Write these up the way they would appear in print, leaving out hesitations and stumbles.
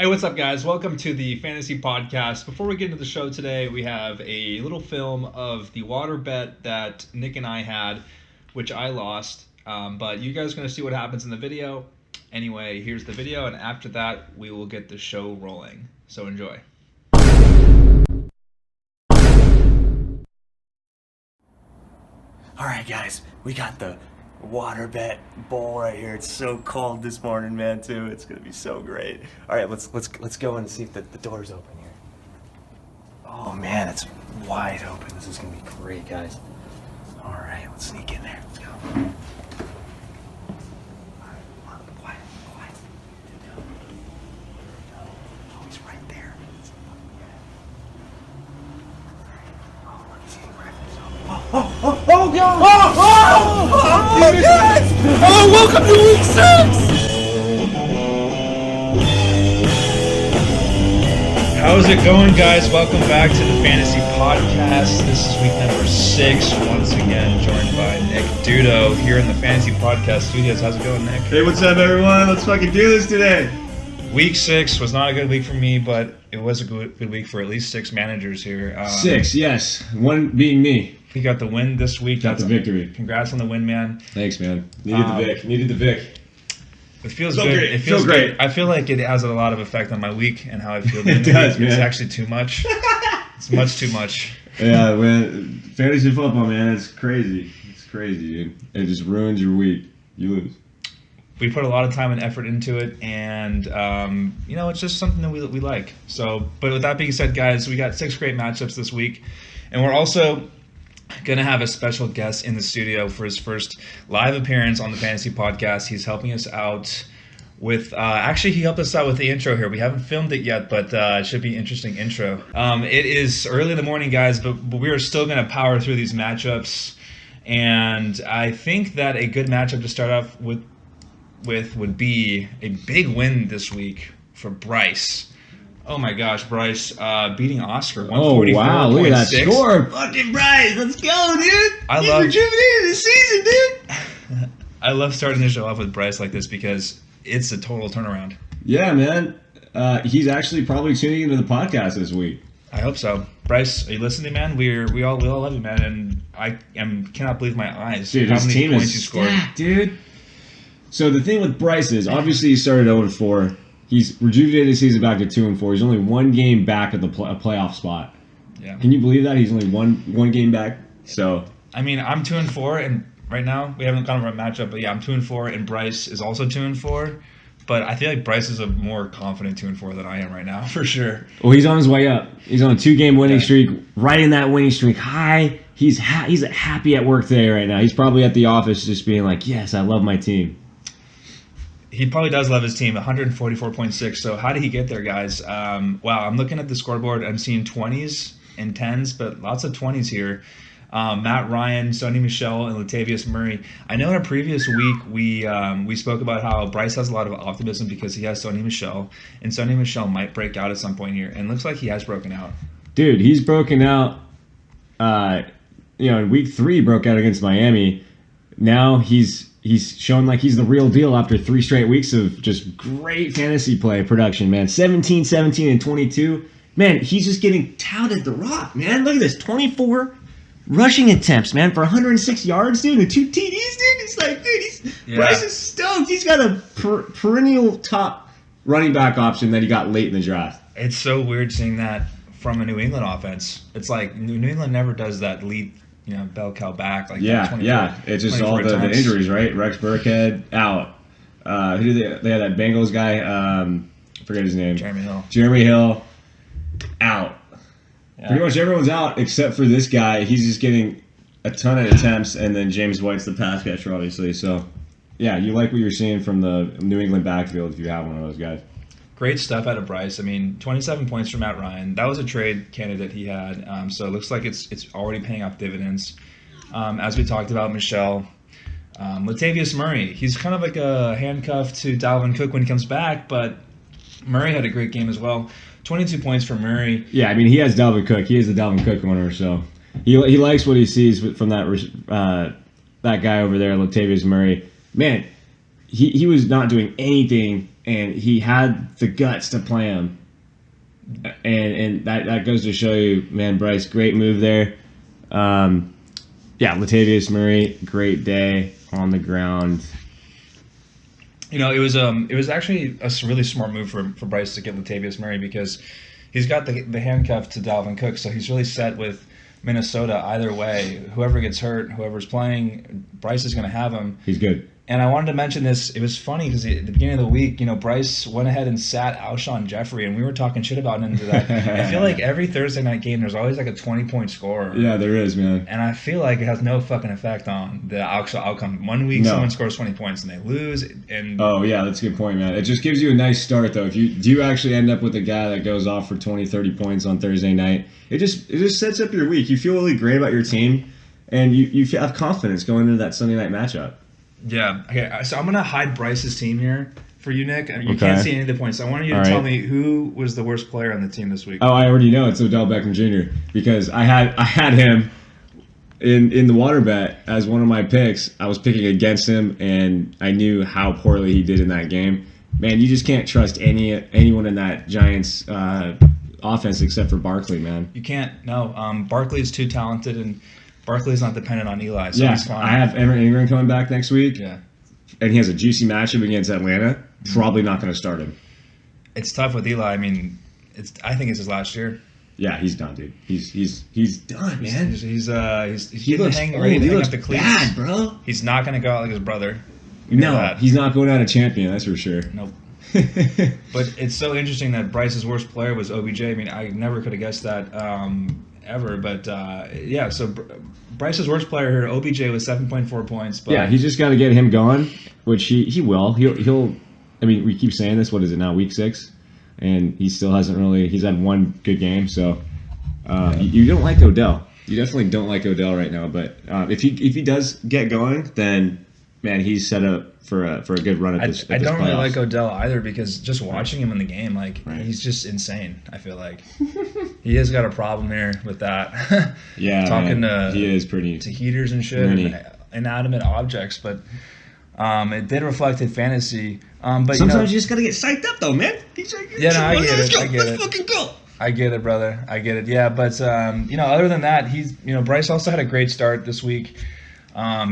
Hey, what's up, guys? Welcome to the Fantasy Podcast. Before we get into the show today, we have a little film of the water bet that Nick and I had, which I lost. But you guys are going to see what happens in the video. Anyway, here's the video, and after that, we will get the show rolling. So enjoy. All right, guys, we got the water bet bowl right here. It's so cold this morning, man, too. It's gonna be so great. All right, let's go and see if the door's open here. Oh man, it's wide open. This is gonna be great, guys. All right, let's sneak in there. Let's go. All right, quiet. Oh, he's right there. Oh, look, he's getting breakfast. Oh, God! Oh, yes! Oh, welcome to week 6! How's it going, guys? Welcome back to the Fantasy Podcast. This is week number 6. Once again, joined by Nick Dudo here in the Fantasy Podcast studios. How's it going, Nick? Hey, what's up, everyone? Let's fucking do this today. Week 6 was not a good week for me, but it was a good week for at least 6 managers here. 6, yes. One being me. We got the win this week. Got the victory. Congrats on the win, man. Thanks, man. Needed the Vic. It feels So good. great. It feels So great. good. I feel like it has a lot of effect on my week and how I feel. It does, man. It's actually too much. It's much too much. Yeah, man. Fantasy football, man, it's crazy. It's crazy, dude. It just ruins your week. You lose. We put a lot of time and effort into it, and it's just something that we like. So, but with that being said, guys, we got 6 great matchups this week, and we're also gonna have a special guest in the studio for his first live appearance on the Fantasy Podcast. He's helping us out with actually he helped us out with the intro here. We haven't filmed it yet, but it should be an interesting intro. It is early in the morning, guys, but we are still gonna power through these matchups, and I think that a good matchup to start off with would be a big win this week for Bryce. Oh my gosh, Bryce beating Oscar 144.6. Oh wow, look at that score. Fucking Bryce, let's go, dude! He's rejuvenated this season, dude! I love starting the show off with Bryce like this because it's a total turnaround. Yeah, man. He's actually probably tuning into the podcast this week. I hope so. Bryce, are you listening, man? We all love you, man, and I cannot believe my eyes. Dude, how his many team points is you scored. stacked, dude. So the thing with Bryce is, obviously he started 0-4. He's rejuvenated his season back to 2-4. He's only one game back at the playoff spot. Yeah. Can you believe that? He's only one game back. So I mean, I'm 2-4, and right now we haven't gone over a matchup, but yeah, I'm 2-4, and Bryce is also 2-4. But I feel like Bryce is a more confident 2-4 than I am right now, for sure. well, he's on his way up. He's on a 2-game winning streak, right in that winning streak high. He's happy at work today right now. He's probably at the office just being like, yes, I love my team. He probably does love his team, 144.6. So how did he get there, guys? Wow, I'm looking at the scoreboard. I'm seeing 20s and 10s, but lots of 20s here. Matt Ryan, Sony Michel, and Latavius Murray. I know in a previous week we spoke about how Bryce has a lot of optimism because he has Sony Michel, and Sony Michel might break out at some point here, and it looks like he has broken out. Dude, he's broken out. In week 3, broke out against Miami. Now he's shown like he's the real deal after 3 straight weeks of just great fantasy play production, man. 17, 17, and 22. Man, he's just getting touted the rock, man. Look at this. 24 rushing attempts, man, for 106 yards, dude, and 2 TDs, dude. It's like, dude, Bryce is stoked. He's got a perennial top running back option that he got late in the draft. It's so weird seeing that from a New England offense. It's like New England never does that lead, bell cow back like that. Yeah. It's just all the injuries, right? Rex Burkhead out. Who did they had that Bengals guy? I forget his name. Jeremy Hill out. Yeah. Pretty much everyone's out except for this guy. He's just getting a ton of attempts, and then James White's the pass catcher, obviously. So, yeah, you like what you're seeing from the New England backfield if you have one of those guys. Great stuff out of Bryce. I mean, 27 points from Matt Ryan. That was a trade candidate he had. So it looks like it's already paying off dividends. As we talked about, Michelle. Latavius Murray. He's kind of like a handcuff to Dalvin Cook when he comes back, but Murray had a great game as well. 22 points for Murray. Yeah, I mean, he has Dalvin Cook. He is the Dalvin Cook owner, so he likes what he sees from that guy over there, Latavius Murray. Man, he was not doing anything and he had the guts to play him. And that goes to show you, man, Bryce, great move there. Latavius Murray, great day on the ground. It was actually a really smart move for Bryce to get Latavius Murray because he's got the handcuff to Dalvin Cook, so he's really set with Minnesota either way. Whoever gets hurt, whoever's playing, Bryce is going to have him. He's good. And I wanted to mention this. It was funny because at the beginning of the week, Bryce went ahead and sat Alshon Jeffrey, and we were talking shit about him into that. I feel like every Thursday night game, there's always like a 20-point scorer. Yeah, there is, man. And I feel like it has no fucking effect on the actual outcome. One week, someone scores 20 points and they lose. And oh, yeah, that's a good point, man. It just gives you a nice start, though. Do you actually end up with a guy that goes off for 20, 30 points on Thursday night, it just sets up your week. You feel really great about your team, and you have confidence going into that Sunday night matchup. Yeah. Okay. So I'm gonna hide Bryce's team here for you, Nick. You can't see any of the points. I wanted you to tell me who was the worst player on the team this week. Oh, I already know. It's Odell Beckham Jr. because I had him in the water bet as one of my picks. I was picking against him, and I knew how poorly he did in that game. Man, you just can't trust anyone in that Giants offense except for Barkley, man. You can't. No. Barkley's too talented, and Barkley's not dependent on Eli, so he's fine. I have Everett Ingram coming back next week. Yeah. And he has a juicy matchup against Atlanta. Probably not going to start him. It's tough with Eli. I mean, I think it's his last year. Yeah, he's done, dude. He's done, man. He's he looks ready to hang up the cleats. Bad, bro. He's not going to go out like his brother. No, he's not going out a champion. That's for sure. Nope. But it's so interesting that Bryce's worst player was OBJ. I mean, I never could have guessed that ever. But so Bryce's worst player here, OBJ, was 7.4 points. But yeah, he's just got to get him going, which he will. He'll. I mean, we keep saying this. What is it now? Week 6, and he still hasn't really. He's had one good game, so you don't like Odell. You definitely don't like Odell right now. But if he does get going, then man, he's set up for a good run at this. I don't really like Odell either because just watching him in the game, he's just insane. I feel like he has got a problem here with that. Yeah, talking he is pretty to heaters and shit, and inanimate objects. But it did reflect in fantasy. But sometimes you just gotta get psyched up, though, man. I get it. Let's fucking go. I get it, brother. I get it. Yeah, but other than that, Bryce also had a great start this week.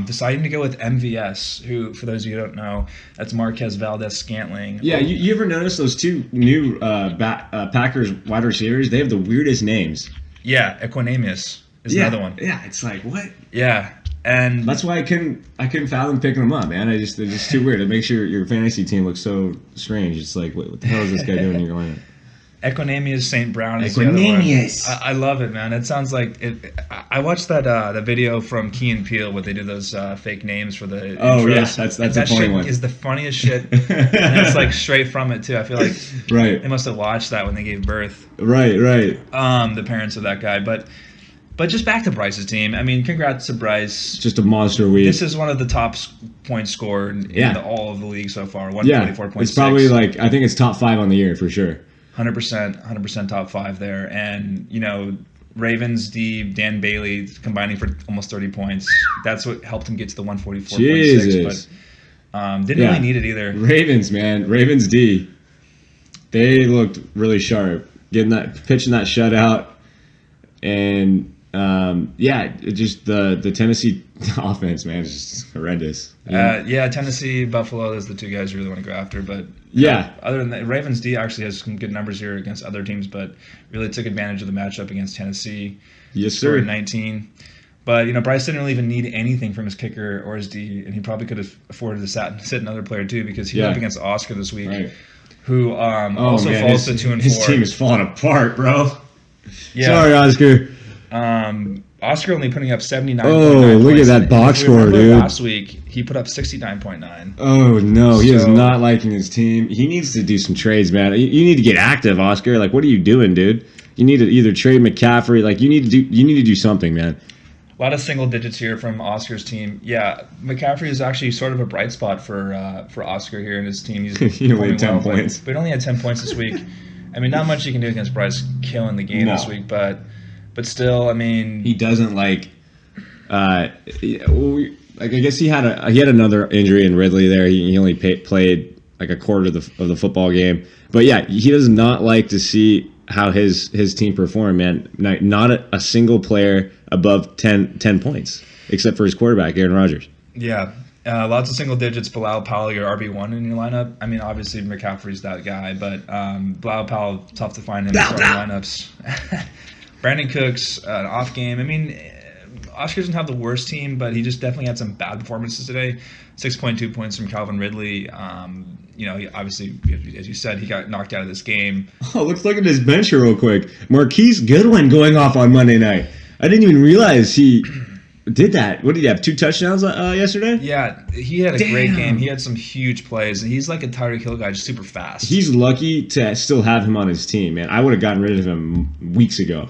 Deciding to go with MVS, who, for those of you who don't know, that's Marquez Valdez-Scantling. Yeah, you ever notice those two new Packers wide receivers? They have the weirdest names. Yeah, Equanimous is another one. Yeah, it's like, what? Yeah, and that's why I couldn't fathom picking them up, man. They're just too weird. It makes your fantasy team look so strange. It's like, what the hell is this guy doing in your lineup? Equanimous St. Brown is Equanimous. the other one. I love it, man. It sounds like it. I watched that the video from Key and Peele where they do those fake names for the intros. Yes, that's a funny one. That shit is the funniest shit. And it's like straight from it too. I feel like right. They must have watched that when they gave birth. Right. The parents of that guy, but just back to Bryce's team. I mean, congrats to Bryce. Just a monster week. This is one of the top points scored in all of the league so far. 144.6. It's probably I think it's top 5 on the year for sure. 100% top 5 there. And, Ravens, Deebs, Dan Bailey combining for almost 30 points. That's what helped him get to the 144.6. But didn't really need it either. Ravens, man. Ravens D. They looked really sharp. Pitching that shutout. And, just the Tennessee offense, man, is just horrendous. Tennessee, Buffalo, those are the two guys you really want to go after. But other than that, Ravens D actually has some good numbers here against other teams, but really took advantage of the matchup against Tennessee. Yes, sir. Scored 19. But Bryce didn't really even need anything from his kicker or his D, and he probably could have afforded to sit another player too because he went up against Oscar this week, who falls to 2-4. His team is falling apart, bro. Yeah. Sorry, Oscar. Oscar only putting up 79.9 Oh, look points. at that box score, dude. Last week, he put up 69.9. Oh, no. He is not liking his team. He needs to do some trades, man. You need to get active, Oscar. Like, what are you doing, dude? You need to either trade McCaffrey. Like, you need to do something, man. A lot of single digits here from Oscar's team. Yeah, McCaffrey is actually sort of a bright spot for Oscar here in his team. He only had 10 points. But only had 10 points this week. I mean, not much you can do against Bryce killing the game this week, but still, I mean, he doesn't like. I guess he had another injury in Ridley there. He only played like a quarter of the football game. But yeah, he does not like to see how his team perform, man. Not a single player above 10 points, except for his quarterback, Aaron Rodgers. Yeah. Lots of single digits. Bilal Powell, your RB1 in your lineup. I mean, obviously McCaffrey's that guy, but Bilal Powell, tough to find him in starting lineups. Brandon Cooks, an off game. I mean, Oscar doesn't have the worst team, but he just definitely had some bad performances today. 6.2 points from Calvin Ridley. He obviously, as you said, he got knocked out of this game. Oh, let's look at his bench here real quick. Marquise Goodwin going off on Monday night. I didn't even realize he did that. What did he have? 2 touchdowns yesterday? Yeah, he had a great game. He had some huge plays. He's like a Tyreek Hill guy, just super fast. He's lucky to still have him on his team, man. I would have gotten rid of him weeks ago.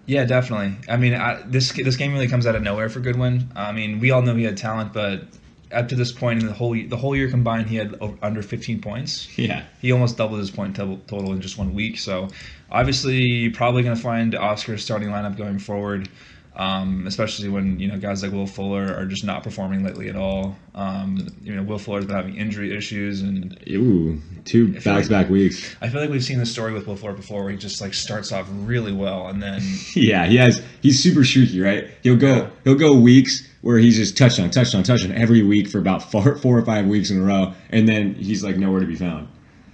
Yeah, definitely. I mean, this game really comes out of nowhere for Goodwin. I mean, we all know he had talent, but up to this point in the whole year combined, he had under 15 points. Yeah. He almost doubled his point total in just 1 week. So, obviously, you're probably going to find Oscar's starting lineup going forward, especially when guys like Will Fuller are just not performing lately at all. Will Fuller's been having injury issues and 2 back-to-back weeks. I feel like we've seen this story with Will Fuller before, where he just like starts off really well and then yeah, he's super streaky, right? He'll go weeks where he's just touchdown every week for about 4 or 5 weeks in a row, and then he's like nowhere to be found.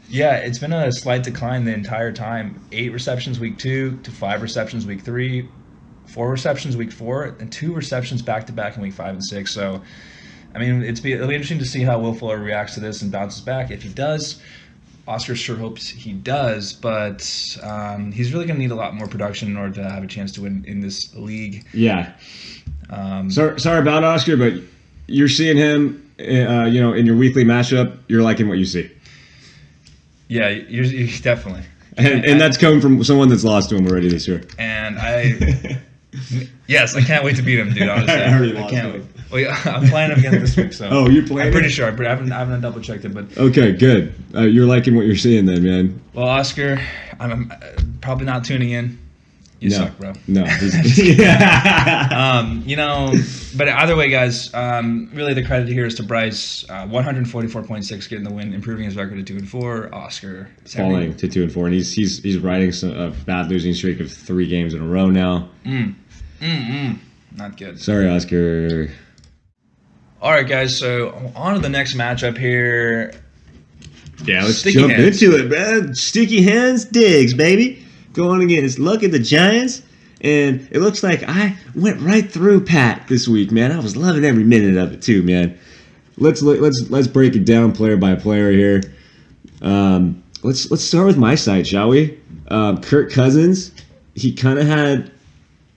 Yeah, it's been a slight decline the entire time. 8 receptions week 2 to 5 receptions week 3. 4 receptions week 4 and 2 receptions back-to-back in week 5 and 6. So, I mean, it'll be interesting to see how Will Fuller reacts to this and bounces back. If he does, Oscar sure hopes he does, but he's really going to need a lot more production in order to have a chance to win in this league. Yeah. Sorry about Oscar, but you're seeing him, in your weekly matchup. You're liking what you see. Yeah, you're definitely. And that's coming from someone that's lost to him already this year. And yes, I can't wait to beat him, dude. Honestly, I can't wait. Well, yeah, I'm playing him again this week, so. Oh, you're playing? I'm pretty sure. I haven't double checked it, but. Okay, good. You're liking what you're seeing then, man. Well, Oscar, I'm probably not tuning in. You suck, bro. No. But either way, guys, really the credit here is to Bryce. 144.6 getting the win, improving his record to 2-4. Oscar falling to 2-4, and he's riding a bad losing streak of 3 games in a row now. Not good. Sorry, Oscar. All right, guys. So on to the next matchup here. Yeah, let's jump into it, man. Sticky hands, Diggs, baby. Going against Luck at the Giants, and it looks like I went right through Pat this week, man. I was loving every minute of it too, man. Let's break it down player by player here. Let's start with my side, shall we? Kirk Cousins, he kind of had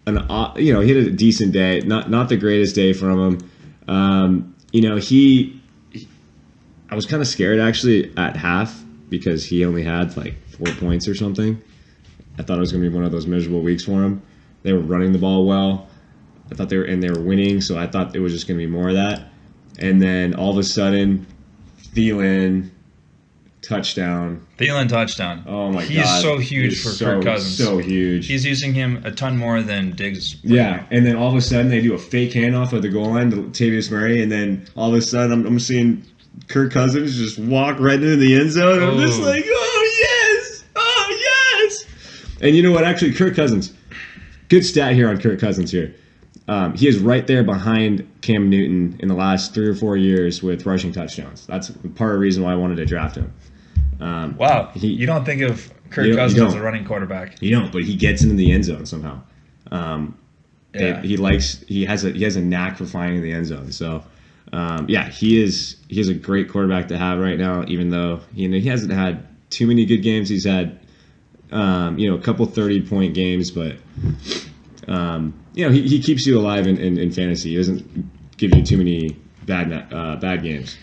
he had a decent day, not the greatest day from him. I was kind of scared actually at half because he only had like 4 points or something. I thought it was going to be one of those miserable weeks for him. They were running the ball well. I thought they were winning, so I thought it was just going to be more of that. And then all of a sudden, Thielen touchdown. Oh my God. He's so huge for Kirk Cousins. So huge. He's using him a ton more than Diggs. Yeah, and then all of a sudden they do a fake handoff at the goal line to Latavius Murray, and then all of a sudden I'm seeing Kirk Cousins just walk right into the end zone. I'm just like, oh yes! And you know what? Actually, Kirk Cousins, good stat here on Kirk Cousins here. He is right there behind Cam Newton in the last 3 or 4 years with rushing touchdowns. That's part of the reason why I wanted to draft him. Wow. You don't think of Kirk Cousins as a running quarterback. You don't, but he gets into the end zone somehow. He has a knack for finding the end zone. So, he is a great quarterback to have right now, even though he hasn't had too many good games. He's had a couple 30-point games, but he keeps you alive in fantasy. He doesn't give you too many bad games.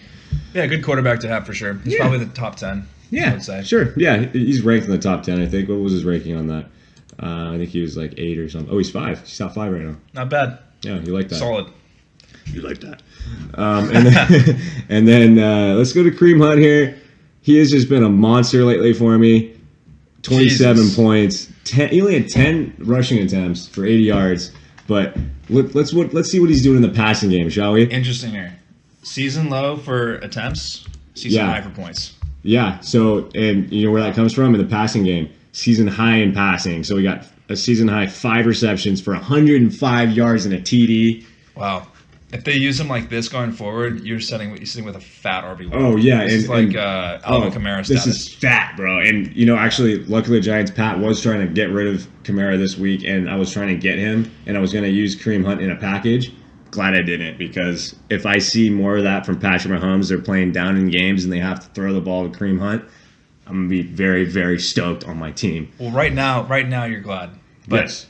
Yeah, good quarterback to have for sure. He's probably the top 10. Yeah, I would say. Sure. Yeah, he's ranked in the top 10. I think. What was his ranking on that? I think he was like 8 or something. Oh, he's 5. He's top 5 right now. Not bad. Yeah, you like that. Solid. You like that. And then let's go to Kareem Hunt here. He has just been a monster lately for me. 27 points. He only had 10 rushing attempts for 80 yards. But let's see what he's doing in the passing game, shall we? Interesting here. Season low for attempts. Season high for points. Yeah. So, and you know where that comes from? In the passing game. Season high in passing. So we got a season high 5 receptions for 105 yards and a TD. Wow. If they use him like this going forward, you're sitting with a fat RB1. Oh, yeah. This is like Alvin Kamara status. This is fat, bro. And, you know, actually, luckily the Giants, Pat was trying to get rid of Kamara this week, and I was trying to get him, and I was going to use Kareem Hunt in a package. Glad I didn't, because if I see more of that from Patrick Mahomes, they're playing down in games and they have to throw the ball to Kareem Hunt, I'm going to be very, very stoked on my team. Well, right now you're glad. But, yes.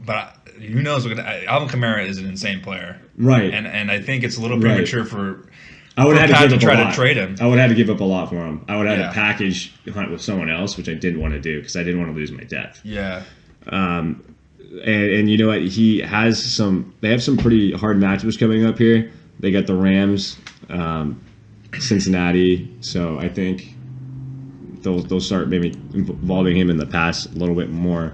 But who knows? Alvin Kamara is an insane player. Right. And I think it's a little premature for Pat to try to trade him. I would have to give up a lot for him. I would have Yeah. to package Hunt with someone else, which I didn't want to do because I didn't want to lose my depth. Yeah. And you know what? They have some pretty hard matchups coming up here. They got the Rams, Cincinnati. So I think they'll start maybe involving him in the pass a little bit more.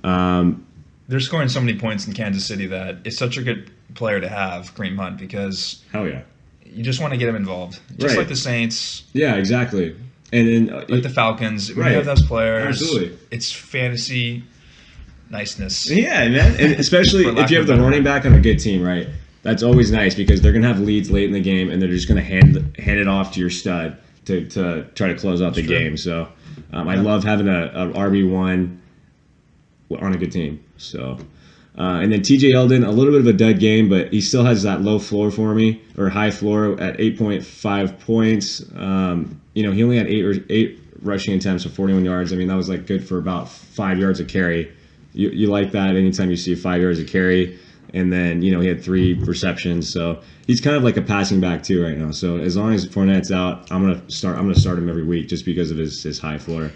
They're scoring so many points in Kansas City that it's such a good player to have, Kareem Hunt, because hell yeah, you just want to get him involved, just right. like the Saints. Yeah, exactly. And then like the Falcons, when right. you have those players, absolutely, it's fantasy niceness. Yeah, man, and especially if you have the running back on a good team, right? That's always nice because they're gonna have leads late in the game, and they're just gonna hand it off to your stud to try to close out the game. So I love having a RB1 on a good team. So, and then TJ Yeldon, a little bit of a dud game, but he still has that low floor for me, or high floor at 8.5 points. You know, he only had eight rushing attempts for 41 yards. I mean, that was like good for about 5 yards of carry. You like that anytime you see 5 yards of carry. And then, you know, he had 3 receptions. So he's kind of like a passing back too right now. So as long as Fournette's out, I'm gonna start him every week just because of his high floor.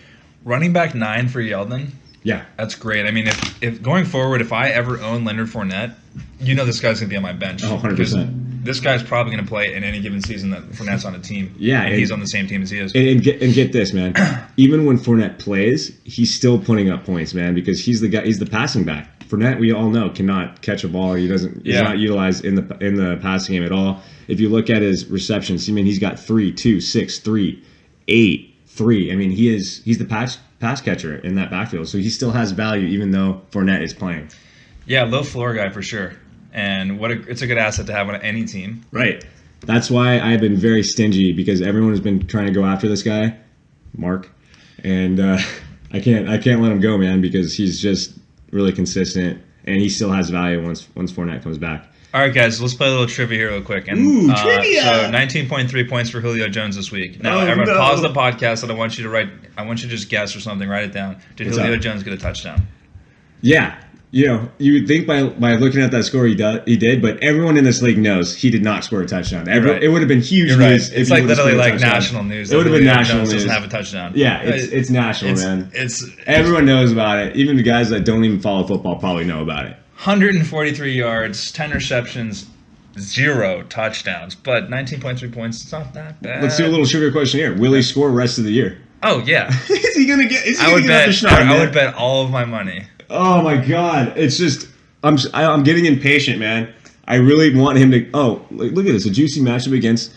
Running back 9 for Yeldon. Yeah, that's great. I mean, if going forward, if I ever own Leonard Fournette, you know this guy's going to be on my bench. Oh, 100%. This guy's probably going to play in any given season that Fournette's on a team. Yeah, and he's on the same team as he is. And get this, man. Even when Fournette plays, he's still putting up points, man, because he's the guy. He's the passing back. Fournette, we all know, cannot catch a ball. He's not utilized in the passing game at all. If you look at his receptions, I mean, he's got 3, 2, 6, 3, 8, 3. I mean, he's the pass catcher in that backfield, so he still has value even though Fournette is playing. Yeah, low floor guy for sure, and it's a good asset to have on any team. Right. That's why I've been very stingy because everyone has been trying to go after this guy, Mark, and I can't let him go, man, because he's just really consistent and he still has value once Fournette comes back. All right, guys, let's play a little trivia here real quick. And, trivia! So 19.3 points for Julio Jones this week. Now, everyone, pause the podcast, and I want you to just guess or something. Write it down. Did Julio Jones get a touchdown? Yeah. You know, you would think by looking at that score he did, but everyone in this league knows he did not score a touchdown. It would have been huge news. It's like literally like national news. It would have been national news. Doesn't have a touchdown. Yeah, it's national, man. Everyone knows about it. Even the guys that don't even follow football probably know about it. 143 yards, 10 receptions, 0 touchdowns, but 19.3 points. It's not that bad. Let's do a little trivia question here. Will he score rest of the year? Oh yeah. Is he gonna get? I would bet all of my money. Oh my God! It's just I'm getting impatient, man. I really want him to. Oh, look at this! A juicy matchup against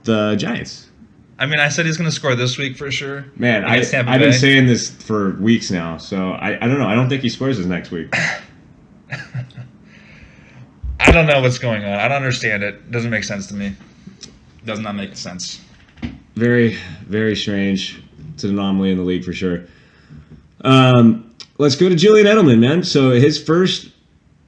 the Giants. I mean, I said he's going to score this week for sure. Man, I've been saying this for weeks now, so I don't know. I don't think he scores this next week. I don't know what's going on. I don't understand it. Doesn't make sense to me. Does not make sense. Very, very strange. It's an anomaly in the league for sure. Let's go to Julian Edelman, man. So his first,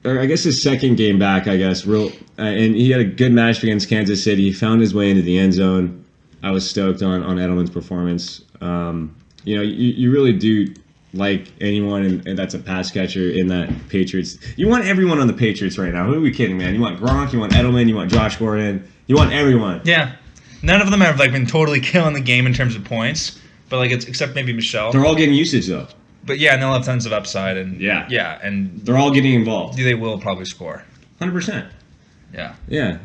or I guess his second game back, I guess, and he had a good match against Kansas City. He found his way into the end zone. I was stoked on Edelman's performance. You know, you really do like anyone and that's a pass catcher in that Patriots. You want everyone on the Patriots right now. Who are we kidding, man? You want Gronk, you want Edelman, you want Josh Gordon, you want everyone. Yeah. None of them have been totally killing the game in terms of points, but it's except maybe Michelle. They're all getting usage though. But yeah, and they'll have tons of upside and and they're all getting involved. They will probably score. 100%. Yeah. Yeah.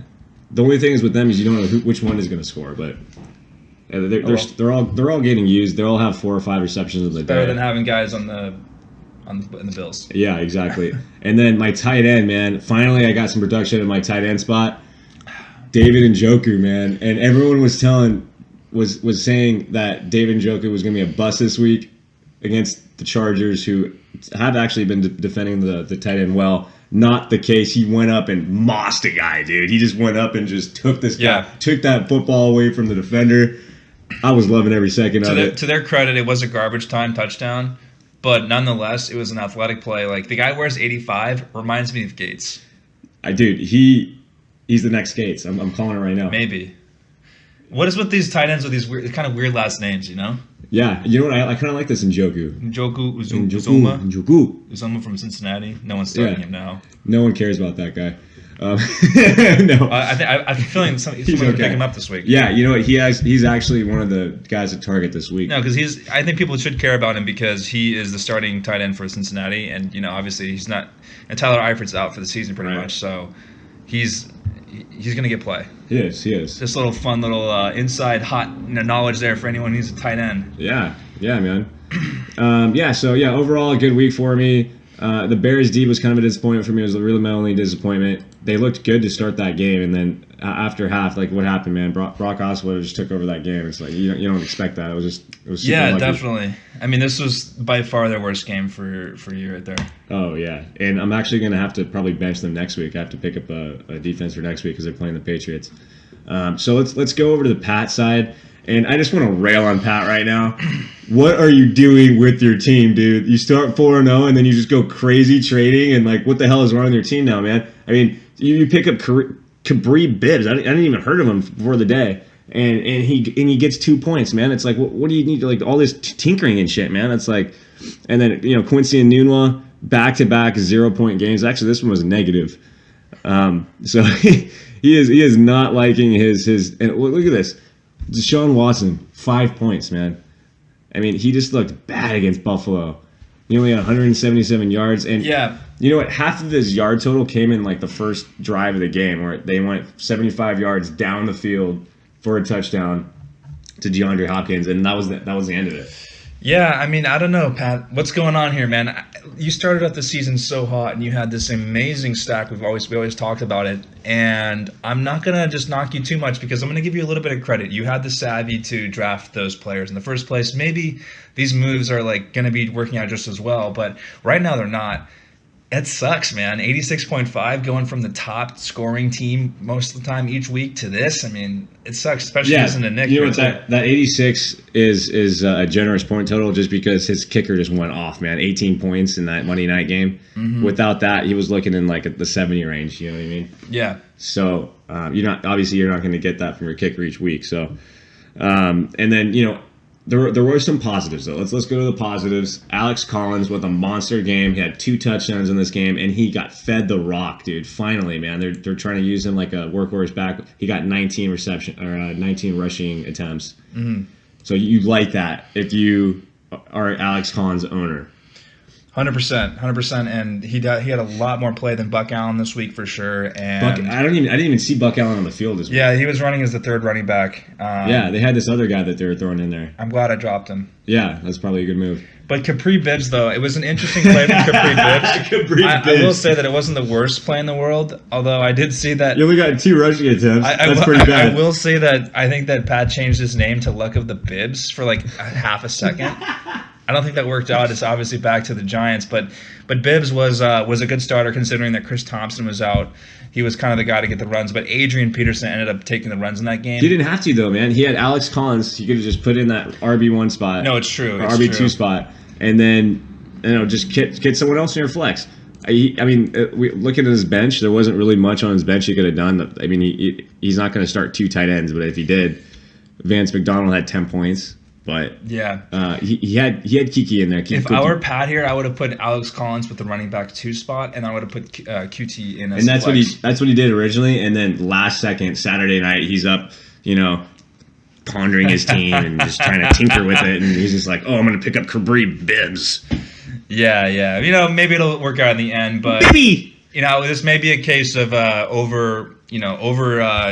The only thing is with them is you don't know which one is going to score, but they're all getting used. They all have 4 or 5 receptions of the day. Better than having guys in the Bills. Yeah, exactly. And then my tight end, man. Finally, I got some production in my tight end spot. David Njoku, man, and everyone was telling was saying that David Njoku was going to be a bust this week against the Chargers, who have actually been defending the tight end well. Not the case. He went up and mossed a guy, dude. He just went up and just took this guy, took that football away from the defender. I was loving every second of it. To their credit, it was a garbage time touchdown, but nonetheless, it was an athletic play. Like, the guy wears 85, reminds me of Gates. Dude, he's the next Gates. I'm calling it right now. Maybe. What is with these tight ends with these kind of weird last names, you know? Yeah, you know what? I kind of like this Njoku. Uzoma. Uzoma from Cincinnati. No one's starting him now. No one cares about that guy. No. I'm feeling someone will pick him up this week. Yeah, you know what? He's actually one of the guys to target this week. No, because I think people should care about him because he is the starting tight end for Cincinnati, and obviously he's not. And Tyler Eifert's out for the season pretty much, so he's going to get play. He is. Just a little fun little inside hot knowledge there for anyone who's a tight end. Yeah, man. Overall a good week for me. The Bears D was kind of a disappointment for me. It was really my only disappointment. They looked good to start that game, and then after half, like, what happened, man? Brock Osweiler just took over that game. It's like you don't expect that. It was super lucky. Definitely. I mean, this was by far their worst game for you right there. Oh yeah, and I'm actually gonna have to probably bench them next week. I have to pick up a defense for next week because they're playing the Patriots. So let's go over to the Pat side. And I just want to rail on Pat right now. What are you doing with your team, dude? You start 4-0 and then you just go crazy trading, and like, what the hell is wrong with your team now, man? I mean, you pick up Kabri Bibbs. I didn't even heard of him before the day, and he gets 2 points, man. It's like, what do you need to, like, all this tinkering and shit, man? It's like, and then Quincy and Nunwa back-to-back 0-point games. Actually, this one was negative. So he is not liking his. And look at this. Deshaun Watson, 5 points, man. I mean, he just looked bad against Buffalo. He only had 177 yards. And you know what? Half of his yard total came in like the first drive of the game, where they went 75 yards down the field for a touchdown to DeAndre Hopkins, and that was the end of it. Yeah, I mean, I don't know, Pat. What's going on here, man? You started out the season so hot, and you had this amazing stack. We always talked about it, and I'm not gonna just knock you too much because I'm gonna give you a little bit of credit. You had the savvy to draft those players in the first place. Maybe these moves are like gonna be working out just as well, but right now they're not. It sucks, man. 86.5 going from the top scoring team most of the time each week to this. I mean, it sucks, especially listening to Nick. You know what? That 86 is a generous point total just because his kicker just went off, man. 18 points in that Monday night game. Mm-hmm. Without that, he was looking in like the 70 range. You know what I mean? Yeah. So you're not going to get that from your kicker each week. So and then There were some positives, though. Let's go to the positives. Alex Collins with a monster game. He had 2 touchdowns in this game, and he got fed the rock, dude. Finally, man. They're trying to use him like a workhorse back. He got 19 rushing attempts. Mm-hmm. So you like that if you are Alex Collins' owner. 100%, and he had a lot more play than Buck Allen this week for sure. And I didn't even see Buck Allen on the field this week. Yeah, he was running as the third running back. They had this other guy that they were throwing in there. I'm glad I dropped him. Yeah, that's probably a good move. But Capri Bibbs, though, it was an interesting play from Capri Bibbs. I will say that it wasn't the worst play in the world, although I did see that. You only got 2 rushing attempts. That's pretty bad. I will say that I think that Pat changed his name to Luck of the Bibbs for like a half a second. I don't think that worked out. It's obviously back to the Giants, but Bibbs was a good starter considering that Chris Thompson was out. He was kind of the guy to get the runs, but Adrian Peterson ended up taking the runs in that game. He didn't have to, though, man. He had Alex Collins. He could have just put in that RB1 spot. No, it's true. Or RB2 spot, and then just get someone else in your flex. Looking at his bench, there wasn't really much on his bench he could have done. I mean, he's not going to start 2 tight ends, but if he did, Vance McDonald had 10 points. But yeah, he had Kiki in there. If I were Pat here, I would have put Alex Collins with the running back 2 spot, and I would have put QT in as and that's what he did originally. And then last second Saturday night, he's up, pondering his team and just trying to tinker with it, and he's just like, oh, I'm going to pick up Capri Bibbs. Yeah. Maybe it'll work out in the end, but this may be a case of over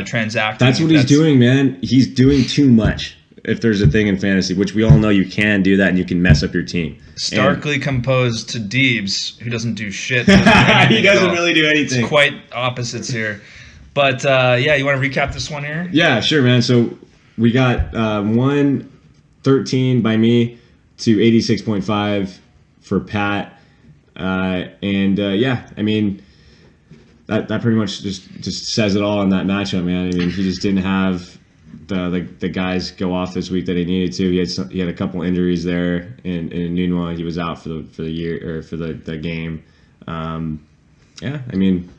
transacting. That's what he's doing, man. He's doing too much. If there's a thing in fantasy, which we all know you can do that and you can mess up your team. Starkly composed to Deebs, who doesn't do shit. He doesn't really do anything. It's quite opposites here. But, you want to recap this one here? Yeah, sure, man. So we got 113 by me to 86.5 for Pat. Yeah, I mean, that pretty much just says it all in that matchup, man. I mean, he just didn't have the guys go off this week that he needed to. He had a couple injuries there, and Nunwa, he was out for the year or for the game. Yeah, I mean,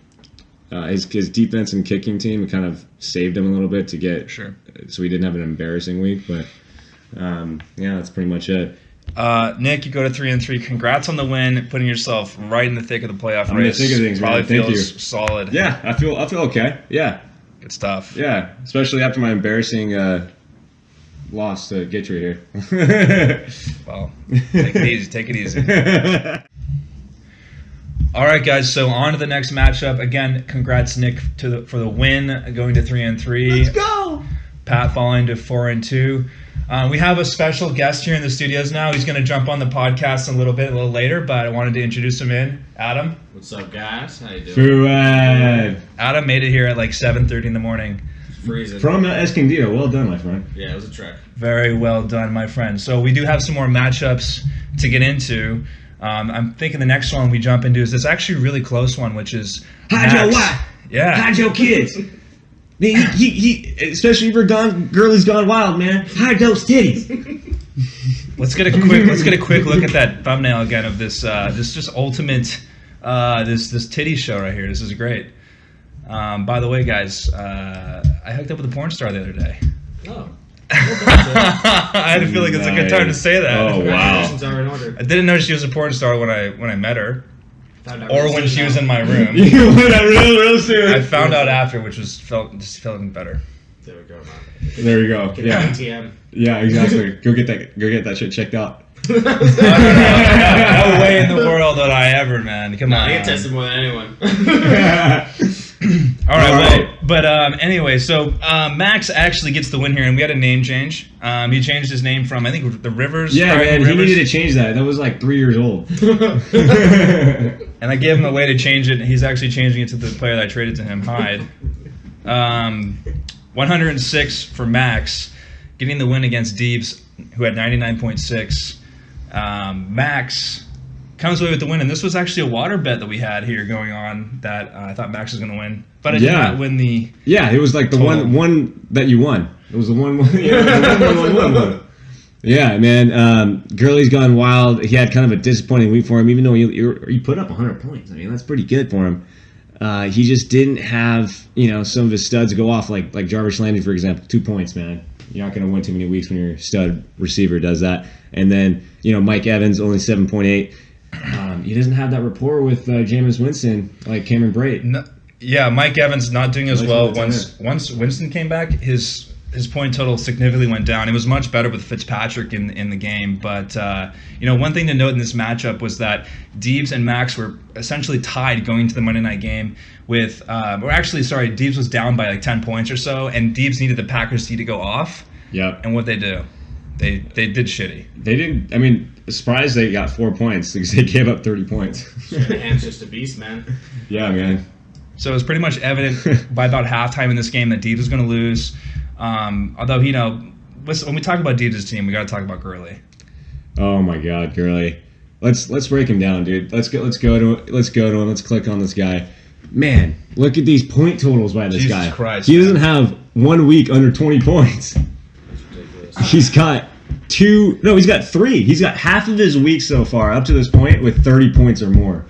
his defense and kicking team kind of saved him a little bit to get Sure. So he didn't have an embarrassing week, but yeah, that's pretty much it. Nick, you go to 3-3. Congrats on the win, putting yourself right in the thick of the playoff I'm in the race. thick of things, man. Probably Thank feels you. solid. Yeah, I feel okay. Yeah, Good stuff. yeah, especially after my embarrassing loss to Gitry here. Well, take it easy. Take it easy. All right, guys. So on to the next matchup. Again, congrats, Nick, for the win, going to 3-3. Let's go. Pat falling to 4-2. We have a special guest here in the studios now. He's going to jump on the podcast a little later, but I wanted to introduce him in. Adam. What's up, guys? How you doing? Fuad. Adam made it here at like 7:30 in the morning. Freezing. From Escondido. Well done, my friend. Yeah, it was a trek. Very well done, my friend. So we do have some more matchups to get into. I'm thinking the next one we jump into is this actually really close one, which is Hide your Max. wife. Yeah. Hide your kids. He especially if girlie's gone wild, man. Hide those titties. Let's get a quick look at that thumbnail again of this just ultimate this titty show right here. This is great. By the way, guys, I hooked up with a porn star the other day. Oh. I had a feeling it's a good time to say that. Oh, wow. Congratulations are in order. I didn't know she was a porn star when I met her, Found out or real when soon she was now. in my room. You went out real soon. I found out after, which was feeling better. There we go, man. There we go. Get Yeah, ATM. yeah, exactly. Go get that shit checked out. No way in the world would I ever, man. Come on. I get tested more than anyone. All right, but anyway, so Max actually gets the win here, and we had a name change. He changed his name from, I think, the Rivers. Yeah, man, Rivers. he needed to change that. That was like 3 years old. And I gave him a way to change it. He's actually changing it to the player that I traded to him, Hyde. 106 for Max, getting the win against Deebs, who had 99.6. Max comes away with the win, and this was actually a water bet that we had here going on that I thought Max was going to win, but I did not win the. Yeah, it was like the total. one that you won. It was the one. Yeah, the one. Yeah, man. Gurley's gone wild. He had kind of a disappointing week for him, even though he put up 100 points. I mean, that's pretty good for him. He just didn't have some of his studs go off like Jarvis Landry, for example. 2 points, man. You're not going to win too many weeks when your stud receiver does that. And then Mike Evans only 7.8. He doesn't have that rapport with Jameis Winston like Cameron Brate. No, yeah, Mike Evans not doing as Like well. Lieutenant. Once Winston came back, his point total significantly went down. It was much better with Fitzpatrick in the game. But one thing to note in this matchup was that Deebs and Max were essentially tied going to the Monday night game with. Deebs was down by like 10 points or so, and Deebs needed the Packers D to go off. Yep. And what they do, they did shitty. They didn't. I mean, surprised they got 4 points because they gave up 30 points. Ham's just a beast, man. Yeah, man. So it was pretty much evident by about halftime in this game that Deebs was going to lose. Although when we talk about Deebs' team, we got to talk about Gurley. Oh my God, Gurley. Let's break him down, dude. Let's go to him. Let's click on this guy. Man, look at these point totals by this Jesus guy. Christ, He man. doesn't have 1 week under 20 points. That's ridiculous. He's got 2. No, he's got 3. He's got half of his week so far up to this point with 30 points or more.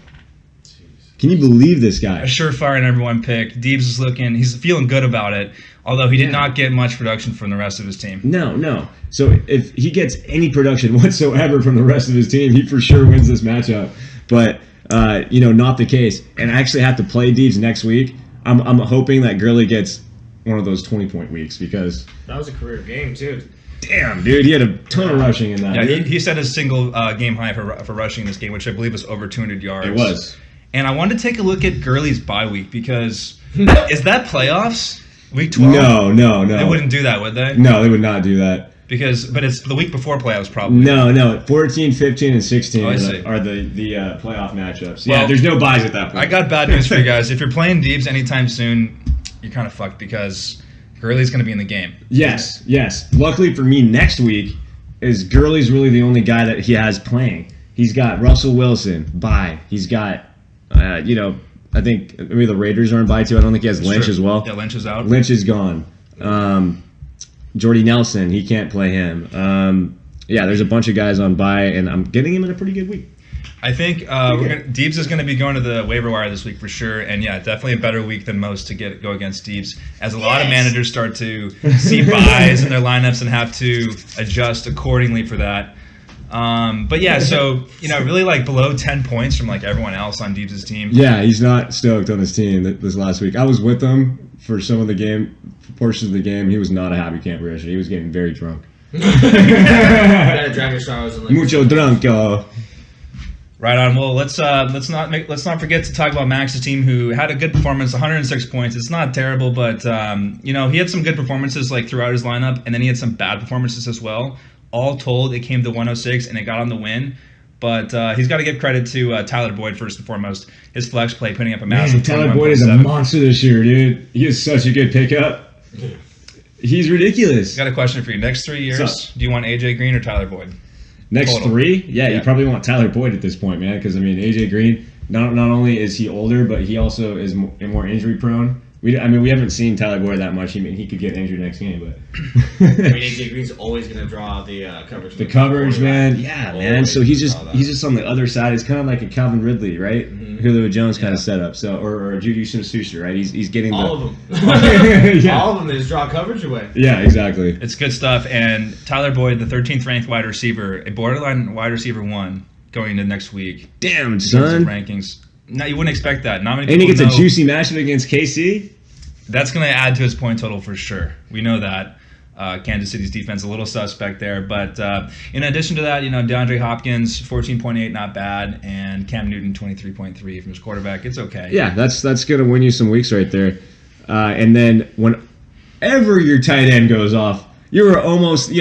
Can you believe this guy? A surefire number one pick. Deebs is he's feeling good about it, although he did not get much production from the rest of his team. No. So if he gets any production whatsoever from the rest of his team, he for sure wins this matchup. But not the case. And I actually have to play Deebs next week. I'm hoping that Gurley gets one of those 20-point weeks because That was a career game, too. damn, dude, he had a ton of rushing in that. Yeah, dude. he set a single game high for rushing this game, which I believe was over 200 yards. It was. And I wanted to take a look at Gurley's bye week because is that playoffs? Week 12? No. They wouldn't do that, would they? No, they would not do that. But it's the week before playoffs probably. No. 14, 15, and 16 Oh, I see. are the playoff matchups. Well, Yeah, there's no buys at that point. I got bad news for you guys. If you're playing Deebs anytime soon, you're kind of fucked because Gurley's going to be in the game. Yes. Luckily for me, next week is Gurley's really the only guy that he has playing. He's got Russell Wilson, bye. He's got, I think maybe the Raiders are on bye too. I don't think he has Lynch as well. Yeah, Lynch is out. Lynch is gone. Jordy Nelson, he can't play him. There's a bunch of guys on bye, and I'm getting him in a pretty good week. I think Deebs is going to be going to the waiver wire this week for sure, and yeah, definitely a better week than most to go against Deebs, as a lot of managers start to see buys in their lineups and have to adjust accordingly for that. But yeah, so really like below 10 points from like everyone else on Deebs' team. Yeah, he's not stoked on his team this last week. I was with him for some of the game, portions of the game. He was not a happy camper yesterday. He was getting very drunk. Mucho drunko. Right on. Well, let's not forget to talk about Max's team, who had a good performance, 106 points. It's not terrible, but he had some good performances like throughout his lineup, and then he had some bad performances as well. All told, it came to 106, and it got on the win. But he's got to give credit to Tyler Boyd first and foremost. His flex play, putting up a massive. Tyler Boyd is a monster this year, dude. He is such a good pickup. He's ridiculous. Got a question for you. Next 3 years, do you want AJ Green or Tyler Boyd? Next Total. 3? Yeah, you probably want Tyler Boyd at this point, man, because, AJ Green, not only is he older, but he also is more injury prone. We haven't seen Tyler Boyd that much. He could get injured next game, but... AJ Green's always going to draw the coverage. The coverage, man. Yeah, man. So he's just on the other side. It's kind of like a Calvin Ridley, right? Mm-hmm. Julio Jones kind of setup. So or a Juju Smith-Schuster, right? He's getting all of them. Yeah. All of them. They just draw coverage away. Yeah, exactly. It's good stuff. And Tyler Boyd, the 13th ranked wide receiver, a borderline wide receiver 1 going into next week. Damn, son. Rankings. No, you wouldn't expect that. Not many and he people gets a juicy matchup against KC. That's going to add to his point total for sure. We know that. Kansas City's defense a little suspect there, but in addition to that, DeAndre Hopkins 14.8, not bad, and Cam Newton 23.3 from his quarterback. It's okay. Yeah, that's going to win you some weeks right there. And then whenever your tight end goes off, you're almost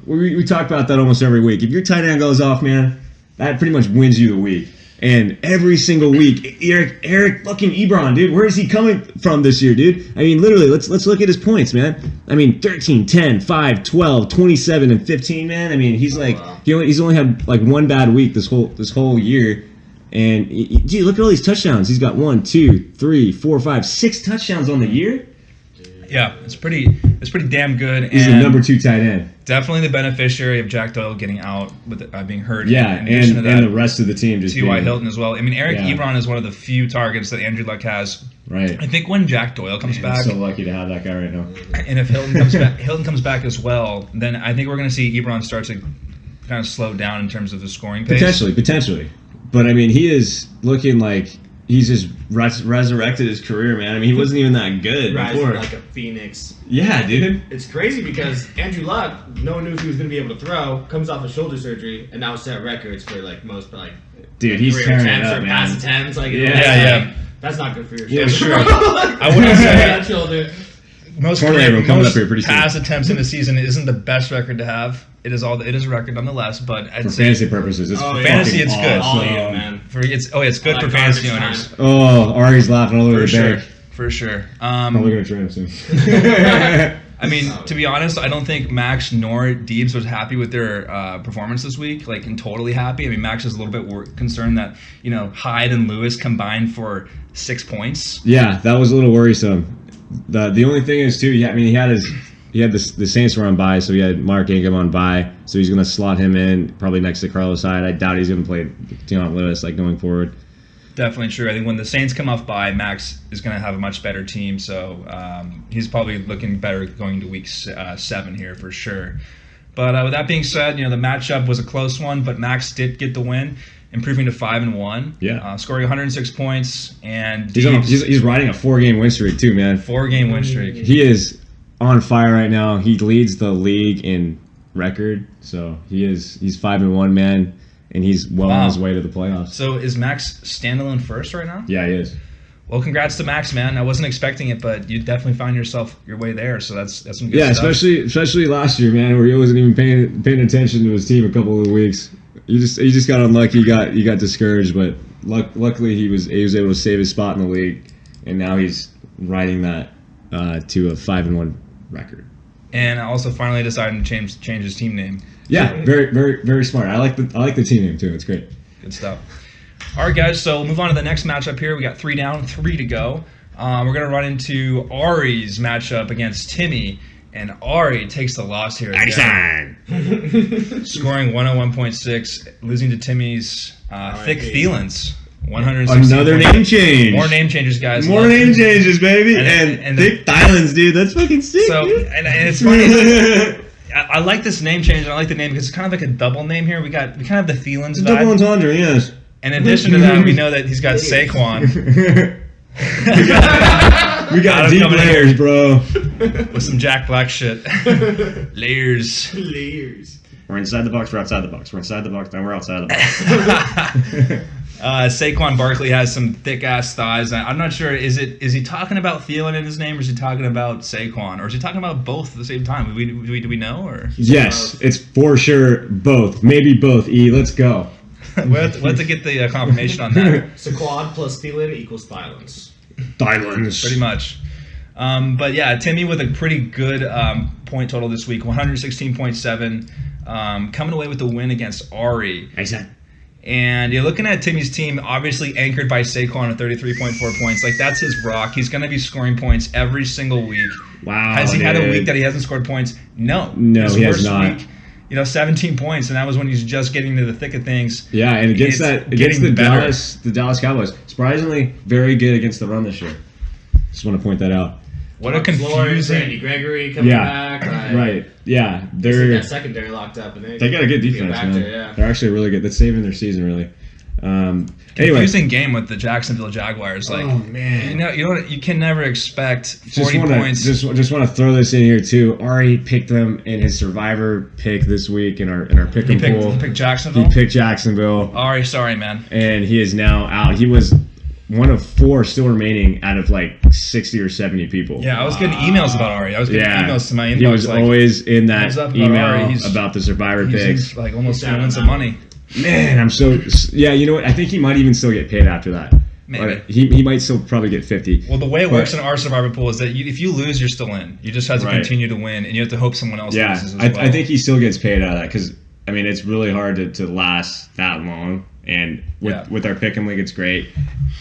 we talk about that almost every week. If your tight end goes off, man, that pretty much wins you the week. And every single week, Eric fucking Ebron, dude, where is he coming from this year, dude? Literally, let's look at his points, man. 13, 10, 5, 12, 27, and 15, man. He's he's only had like one bad week this whole year. And dude, look at all these touchdowns. He's got 1, 2, 3, 4, 5, 6 touchdowns on the year. Yeah, it's pretty damn good. He's the number 2 tight end. Definitely the beneficiary of Jack Doyle getting out with being hurt. Yeah, and the rest of the team just T.Y. Hilton as well. Eric Ebron is one of the few targets that Andrew Luck has. Right. I think when Jack Doyle comes back, I'm so lucky to have that guy right now. And if Hilton comes back as well, then I think we're going to see Ebron start to kind of slow down in terms of the scoring pace. Potentially. But he is looking like he's just resurrected his career, man. He wasn't even that good before. Like a phoenix. Yeah, dude. It's crazy because Andrew Luck, no one knew if he was going to be able to throw, comes off of shoulder surgery, and now set records for most, dude, he's tearing it up, man. Pass attempts, yeah. That's not good for your shoulder. Yeah, sure. I wouldn't say that shoulder. Most pass attempts in the season isn't the best record to have. It is a record nonetheless, but for fantasy purposes, it's fantasy. It's good. Man. It's good for fantasy owners. Oh, Ari's laughing all over the bank. For sure. Probably gonna trade him soon. To be honest, I don't think Max nor Deebs was happy with their performance this week, and totally happy. Max is a little bit concerned that Hyde and Lewis combined for 6 points. Yeah, that was a little worrisome. The only thing is too, he had the Saints were on bye, so he had Mark Ingram on bye, so he's gonna slot him in probably next to Carlos Hyde. I doubt he's gonna play Deion Lewis going forward. Definitely true. I think when the Saints come off bye, Max is going to have a much better team, so he's probably looking better going to week 7 here for sure. But with that being said, the matchup was a close one, but Max did get the win, improving to 5-1. Yeah, scoring 106 points, and he's riding a 4-game win streak too, man. 4-game win streak. He is on fire right now. He leads the league in record, so he's 5-1, man. And he's on his way to the playoffs. So is Max standalone first right now? Yeah, he is. Well, congrats to Max, man. I wasn't expecting it, but you definitely found your way there. So that's some good stuff. Yeah, especially last year, man, where he wasn't even paying attention to his team a couple of weeks. He just got unlucky. He got discouraged, but luckily he was able to save his spot in the league, and now he's riding that to a 5-1 record. And also finally decided to change his team name. Yeah, very, very, very smart. I like the team name too. It's great. Good stuff. All right, guys. So we'll move on to the next matchup here. We got 3 down, 3 to go. We're gonna run into Ari's matchup against Timmy, and Ari takes the loss here. Again, scoring 101.6, losing to Timmy's thick Thielens. 160. Another name change. More name changes, guys. More name changes, baby. And thick Thielens, dude. That's fucking sick. So, dude. And it's funny. I like this name change. I like the name because it's kind of like a double name here. We kind of have the Thielens vibe. Double entendre, yes. In addition to that, we know that he's got Saquon. we got deep layers, bro. With some Jack Black shit. Layers. We're inside the box, we're outside the box. We're inside the box, then we're outside the box. Saquon Barkley has some thick ass thighs. I'm not sure. Is he talking about Thielen in his name, or is he talking about Saquon, or is he talking about both at the same time? Do we know? Or yes, it's for sure both. Maybe both. Let's go. we'll have to get the confirmation on that. Saquon plus Thielen equals Thielens. Pretty much. But yeah, Timmy with a pretty good point total this week, 116.7, coming away with the win against Ari. And you're looking at Timmy's team, obviously anchored by Saquon at 33.4 points. Like, that's his rock. He's going to be scoring points every single week. Wow. Has he had a week that he hasn't scored points? No. No, he has not. Week, 17 points, and that was when he's just getting to the thick of things. Yeah, and against the Dallas Cowboys, surprisingly very good against the run this year. Just want to point that out. What a confusing. Randy Gregory coming back. Right. Yeah, they got secondary locked up, and they got a good defense, man. They're actually really good. That's saving their season, really. Confusing game with the Jacksonville Jaguars. Like, oh man, you can never expect 40 points. Just want to throw this in here too. Ari picked them in his Survivor pick this week in our pick and pool. He picked Jacksonville. He picked Jacksonville. Ari, sorry, man. And he is now out. He was one of 4 still remaining out of like 60 or 70 people. Yeah, I was getting emails about Ari. I was getting emails to my inbox. He was always in that email about, about the Survivor picks. Like almost doing some money. Man, I'm so... Yeah, you know what? I think he might even still get paid after that. Maybe. He might still probably get 50. Well, the way it works in our Survivor pool is that if you lose, you're still in. You just have to continue to win, and you have to hope someone else loses as well. I think he still gets paid out of that because, I mean, it's really hard to last that long. And with our pick 'em league, it's great.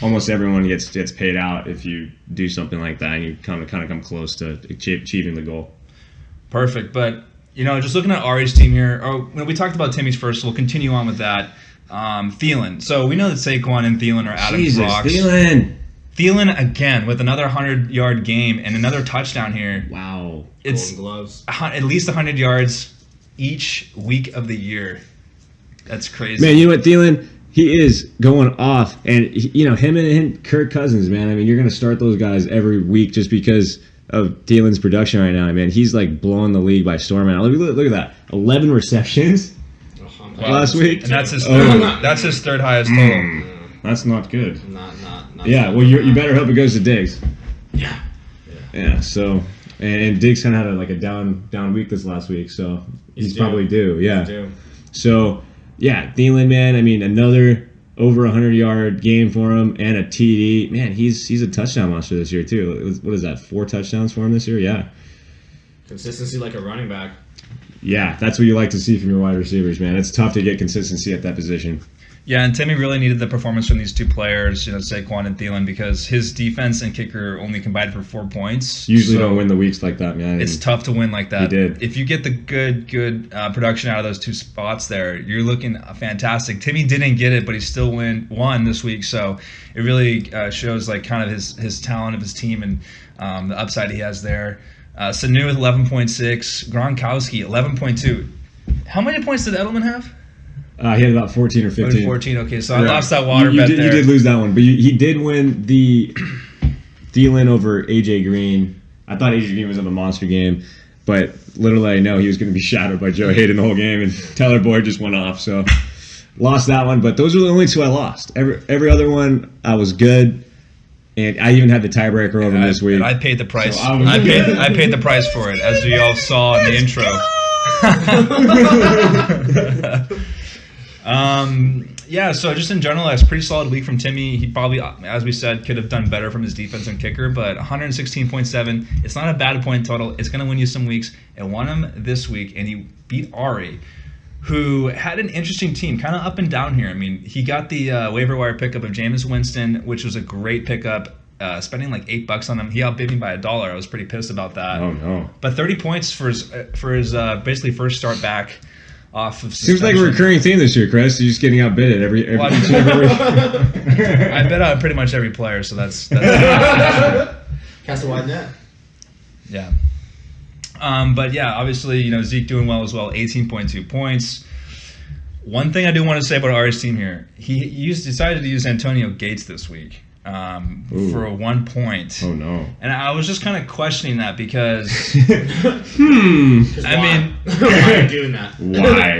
Almost everyone gets paid out if you do something like that, and you kind of come close to achieving the goal. Perfect, but... just looking at Ari's team here, we talked about Timmy's first, so we'll continue on with that. Thielen. So we know that Saquon and Thielen are out of rocks. Thielen again with another 100-yard game and another touchdown here. Wow. It's Golden Gloves. At least 100 yards each week of the year. That's crazy. Man, you know what, Thielen? He is going off, and him and Kirk Cousins, man. I mean, you're going to start those guys every week just because of Thielen's production right now, man. He's like blowing the league by storm now. Look at that. 11 receptions last week. And that's his third highest total. That's not good. Not yeah, well, you better hope it goes to Diggs. Yeah. So, and Diggs kind of had a down week this last week, so he's probably due. Yeah. He's due. So, yeah, Thielen, man, I mean, another over 100-yard game for him and a TD. Man, he's a touchdown monster this year, too. What is that, 4 touchdowns for him this year? Yeah. Consistency like a running back. Yeah, that's what you like to see from your wide receivers, man. It's tough to get consistency at that position. Yeah, and Timmy really needed the performance from these 2 players, Saquon and Thielen, because his defense and kicker only combined for 4 points. Usually don't win the weeks like that, man. It's tough to win like that. He did. If you get the good production out of those 2 spots there, you're looking fantastic. Timmy didn't get it, but he still won this week, so it really shows kind of his talent of his team and the upside he has there. Sanu with 11.6, Gronkowski 11.2. How many points did Edelman have? He had about 14 or 15. 14, okay. So I lost that water bet there. You did lose that one, but he did win the Thielen over A.J. Green. I thought A.J. Green was in a monster game, but literally I know he was going to be shadowed by Joe Hayden the whole game, and Tyler Boyd just went off. So lost that one, but those were the only 2 I lost. Every other one I was good, and I even had the tiebreaker over this week. I paid the price. So I paid the price for it, as we all saw in the intro. Yeah, so just in general, that's a pretty solid week from Timmy. He probably, as we said, could have done better from his defense and kicker, but 116.7. It's not a bad point total. It's going to win you some weeks. It won him this week, and he beat Ari, who had an interesting team, kind of up and down here. I mean, he got the waiver wire pickup of Jameis Winston, which was a great pickup. Spending like $8 on him, he outbid me by $1. I was pretty pissed about that. Oh no! But 30 points for his basically first start back off of Seems suspension. like a recurring theme this year, Chris. You're just getting outbidded every Well, I bet on pretty much every player, so that's Cast a wide net. yeah. But yeah, obviously, Zeke doing well as well, 18.2 points. One thing I do want to say about Ari's team here, he decided to use Antonio Gates this week for a 1 point. Oh no! And I was just kind of questioning that because I mean, why are you doing that?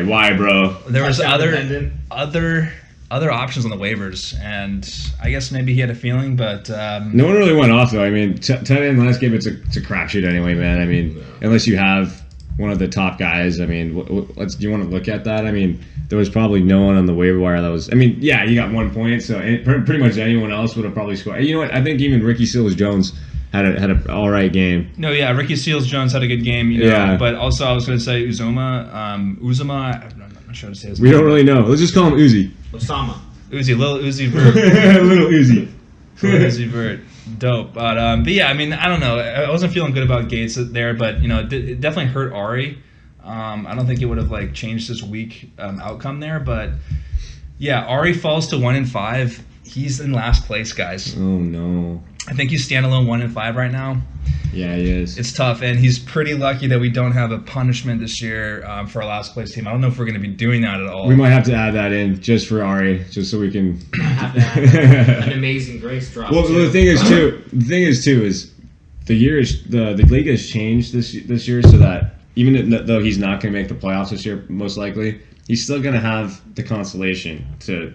Why, bro? there was Touchdown other options on the waivers, and I guess maybe he had a feeling, but No one really went off though. I mean, tight end last game, it's a crapshoot anyway, man. I mean, unless you have one of the top guys. I mean, do you want to look at that? I mean, there was probably no one on the waiver wire that was. I mean, yeah, you got 1 point, so pretty much anyone else would have probably scored. You know what? I think even Ricky Seals-Jones had a all right game. No, yeah, Ricky Seals-Jones had a good game. Yeah. But also I was going to say Uzoma, I'm not sure how to say his We name. don't really know. Let's just call him Uzi. Osama. Little Uzi Vert. Little Uzi. Little Uzi Vert. Dope. But yeah, I mean, I don't know. I wasn't feeling good about Gates there, but, it definitely hurt Ari. I don't think it would have changed his week outcome there, but yeah, Ari falls to 1-5. He's in last place, guys. Oh no. I think he's standalone 1-5 right now. Yeah, he is. It's tough, and he's pretty lucky that we don't have a punishment this year for our last place team. I don't know if we're going to be doing that at all. We might have to add that in just for Ari, just so we can. I have to have an amazing grace drop. Well, too. the thing is the league has changed this year, so that even though he's not going to make the playoffs this year, most likely, he's still going to have the consolation to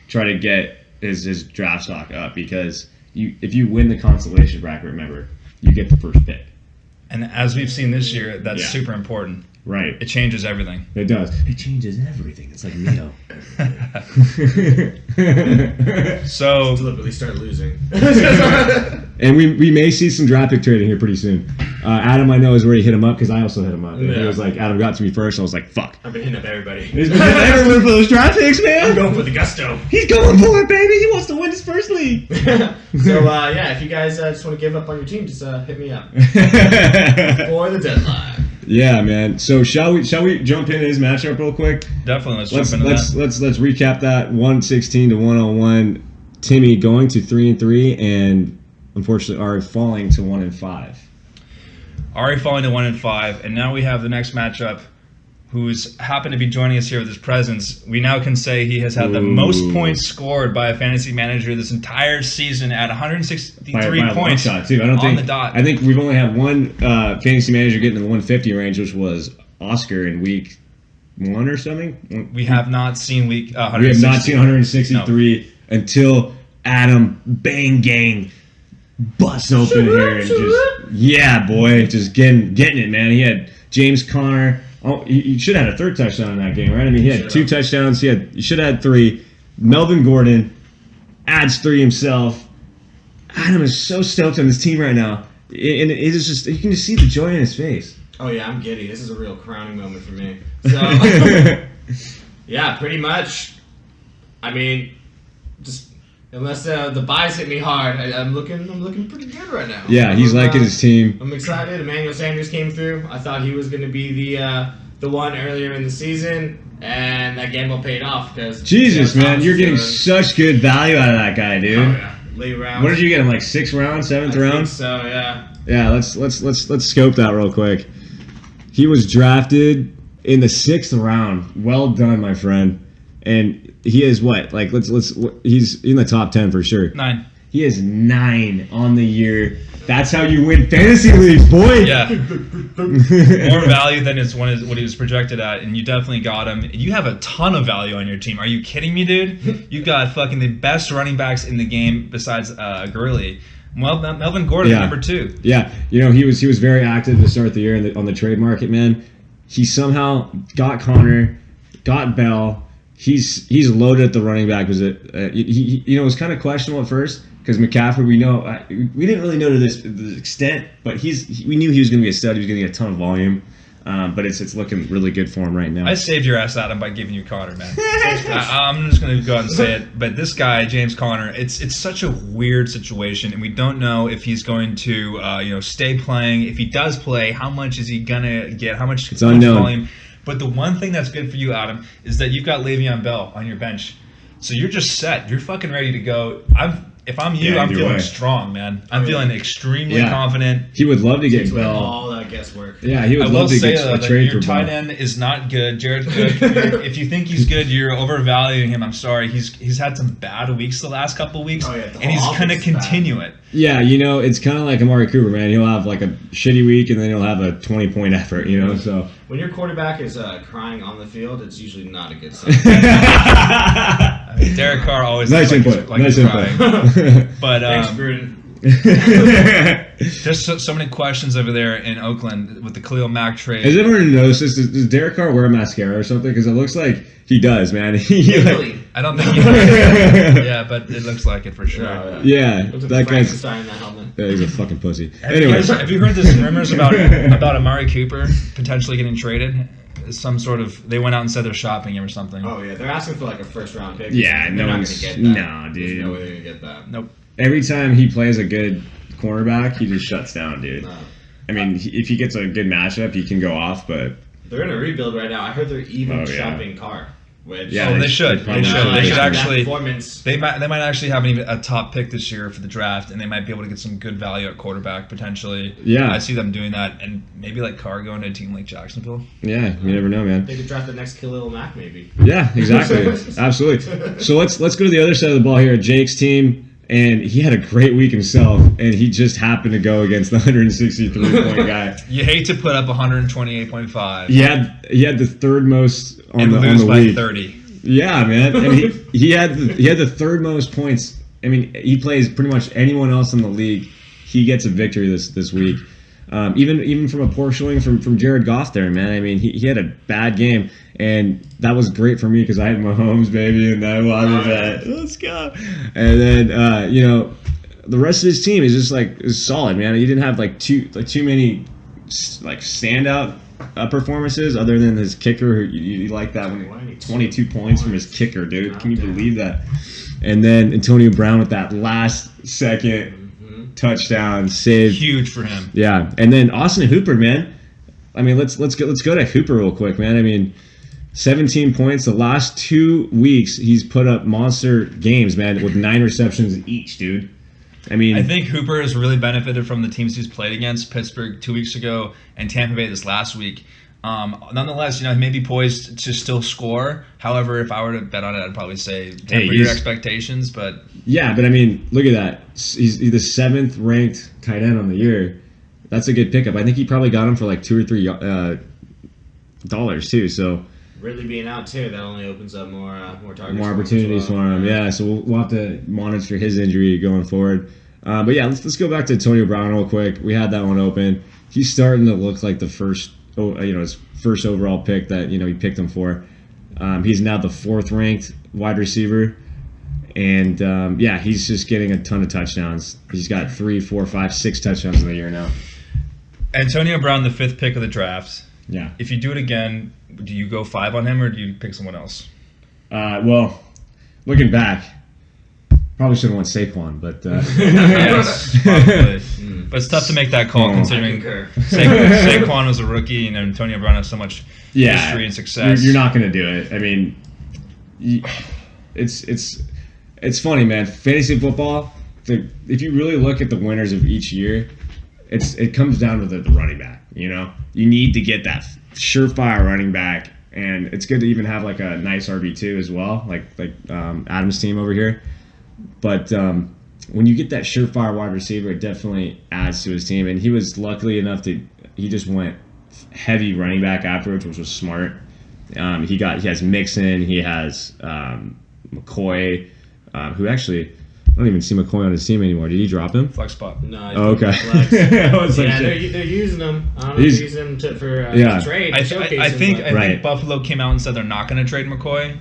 try to get his draft stock up, because if you win the consolation bracket, remember, you get the first pick. And as we've seen this year, that's super important. Right. It changes everything. It does. It changes everything. It's like Neo. So deliberately start losing. And we may see some draft pick trading here pretty soon. Adam, I know, has already hit him up because I also hit him up. And he was like, Adam got to me first. I was like, fuck. I've been hitting up everybody. He's been hitting everyone for those draft picks, man. I'm going for the gusto. He's going for it, baby. He wants to win his first league. So yeah, if you guys just want to give up on your team, just hit me up for the deadline. Yeah, man. So shall we jump into his matchup real quick? definitely, let's jump into that. Let's recap that. 116 to 101. Timmy going to 3-3, and unfortunately Ari falling to 1-5. Ari falling to 1-5, and now we have the next matchup. Who's happened to be joining us here with his presence. We now can say he has had the most points scored by a fantasy manager this entire season at 163 by a points shot too. on the dot. I think we've only had one fantasy manager getting in the 150 range, which was Oscar in week 1 or something. We have not seen week. We have not seen 163 until Adam Bang Gang busts open here and just getting it, man. He had James Conner. Oh, he should have had a third touchdown in that game, right? I mean, he had 2 touchdowns. He should have had 3. Melvin Gordon adds 3 himself. Adam is so stoked on his team right now, and it is just, you can just see the joy in his face. Oh yeah, I'm giddy. This is a real crowning moment for me. So yeah, pretty much. I mean, just unless the buys hit me hard, I'm looking pretty good right now. Yeah, he's liking his team. I'm excited. Emmanuel Sanders came through. I thought he was going to be the one earlier in the season, and that gamble paid off because Jesus, man, you're getting such good value out of that guy, dude. Oh yeah, late round. What did you get him, like 6th round, 7th round? I think so, yeah. Yeah, let's scope that real quick. He was drafted in the 6th round. Well done, my friend. And he is what? Like he's in the top 10 for sure. 9. He is 9 on the year. That's how you win fantasy leagues, boy. Yeah. More value than what he was projected at, and you definitely got him. You have a ton of value on your team. Are you kidding me, dude? You got fucking the best running backs in the game besides Gurley. Well, Melvin Gordon, number 2. Yeah, he was very active to start the year on the trade market, man. He somehow got Connor, got Bell, he's loaded at the running back. Was it? It was kind of questionable at first because McCaffrey. We didn't really know to this extent, but we knew he was going to be a stud. He was going to get a ton of volume. But it's looking really good for him right now. I saved your ass, Adam, by giving you Connor, man. I'm just going to go out and say it. But this guy, James Conner, it's such a weird situation, and we don't know if he's going to stay playing. If he does play, how much is he going to get? How much volume? But the one thing that's good for you, Adam, is that you've got Le'Veon Bell on your bench. So you're just set. You're fucking ready to go. If I'm you, I'm feeling strong, man. I'm feeling extremely confident. He would love to get Bell. All that guesswork. Yeah, he would love to get a trade for Bell. Your tight end is not good. Jared Cook, if you think he's good, you're overvaluing him. I'm sorry. He's had some bad weeks the last couple of weeks, and he's going to continue it. Yeah, it's kind of like Amari Cooper, man. He'll have like a shitty week, and then he'll have a 20-point effort, so. When your quarterback is crying on the field, it's usually not a good sign. Derek Carr always nice input. Nice input. But thanks, Gruden. There's so many questions over there in Oakland with the Khalil Mack trade. Has anyone noticed this? Does Derek Carr wear mascara or something? Because it looks like he does, man. Really? I don't think he does. Yeah, but it looks like it for sure. Yeah, that guy's in that helmet. Yeah, he's a fucking pussy. Anyways, have you heard this rumors about Amari Cooper potentially getting traded? Some sort of, they went out and said they're shopping him or something. Oh yeah, they're asking for like a first-round pick. Yeah, no one's gonna get that. No, dude. There's no way they're gonna get that. Nope. Every time he plays a good cornerback, he just shuts down, dude. No. I mean, if he gets a good matchup, he can go off, but they're in a rebuild right now. I heard they're even shopping Carr. Which, they should. They should actually. Performance. They might actually have a top pick this year for the draft, and they might be able to get some good value at quarterback potentially. Yeah, I see them doing that, and maybe like Carr going to a team like Jacksonville. Yeah, you never know, man. They could draft the next Khalil Mack, maybe. Yeah, exactly, absolutely. So let's go to the other side of the ball here. Jake's team. And he had a great week himself, and he just happened to go against the 163-point guy. You hate to put up 128.5. He had the third most on the by week. 30. Yeah, man. And he had the third most points. I mean, he plays pretty much anyone else in the league. He gets a victory this week. Even from a poor showing from Jared Goff there, man. I mean, he had a bad game, and that was great for me because I had Mahomes, baby, and I wanted that. Let's go. And then the rest of his team is just is solid, man. He didn't have too many standout performances other than his kicker. You like that one? 22 points from his kicker, dude. Can you believe that? And then Antonio Brown with that last second touchdown save, huge for him. Yeah, and then Austin Hooper, man. I mean, let's go to Hooper real quick, man. I mean, 17 points the last 2 weeks. He's put up monster games, man, with 9 receptions each, dude. I mean, I think Hooper has really benefited from the teams he's played against. Pittsburgh 2 weeks ago and Tampa Bay this last week. Nonetheless, he may be poised to still score. However, if I were to bet on it, I'd probably say temper your expectations. But yeah, but I mean, look at that. He's the 7th ranked tight end on the year. That's a good pickup. I think he probably got him for like $2 or $3 too. So Ridley being out too, that only opens up more targets, more opportunities for him. Yeah, so we'll have to monitor his injury going forward. But yeah, let's go back to Antonio Brown real quick. We had that one open. He's starting to look like the first. His first overall pick that he picked him for. He's now the 4th ranked wide receiver, and he's just getting a ton of touchdowns. He's got 3, 4, 5, 6 touchdowns in the year now. Antonio Brown, the 5th pick of the draft. Yeah. If you do it again, do you go 5 on him or do you pick someone else? Well, looking back, probably should have went Saquon, but yes, probably. But it's tough to make that call considering Saquon was a rookie and Antonio Brown has so much history and success. You're not going to do it. I mean, it's funny, man. Fantasy football. If you really look at the winners of each year, it comes down to the running back. You need to get that surefire running back, and it's good to even have like a nice RB2 as well, like Adam's team over here. But when you get that surefire wide receiver, it definitely adds to his team. And he was lucky enough he just went heavy running back afterwards, which was smart. He has Mixon, he has McCoy, who actually I don't even see McCoy on his team anymore. Did he drop him? Flex spot. No. Oh, okay. Flex. I was like, Yeah, shit. they're using them. I don't know if they're using them for trade. I showcase him, think Buffalo came out and said they're not going to trade McCoy,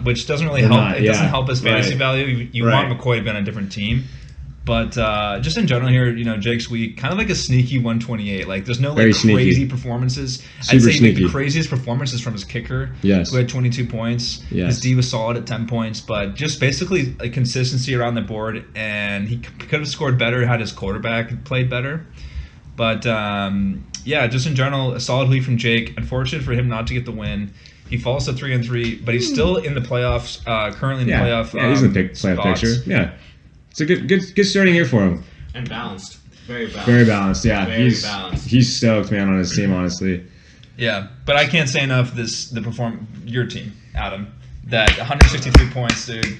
which doesn't really help. not, It doesn't yeah. help his fantasy Right. value. You Right. want McCoy to be on a different team. But just in general here, Jake's week, kind of like a sneaky 128. Like, there's no Very like sneaky. crazy performances. Super I'd say sneaky. the craziest performance is from his kicker, Yes. who had 22 points. Yes. His D was solid at 10 points, but just basically a consistency around the board. And he could have scored better had his quarterback played better. But just in general, a solid week from Jake. Unfortunate for him not to get the win. He falls to 3-3, but he's still in the playoffs. Currently in the playoff. Yeah, he's in the playoff spots. picture. Yeah. It's a good starting year for him. And balanced. Very balanced. Very balanced, yeah. Very balanced. He's stoked, man, on his team, honestly. Yeah, but I can't say enough. Your team, Adam, that 163 points, dude.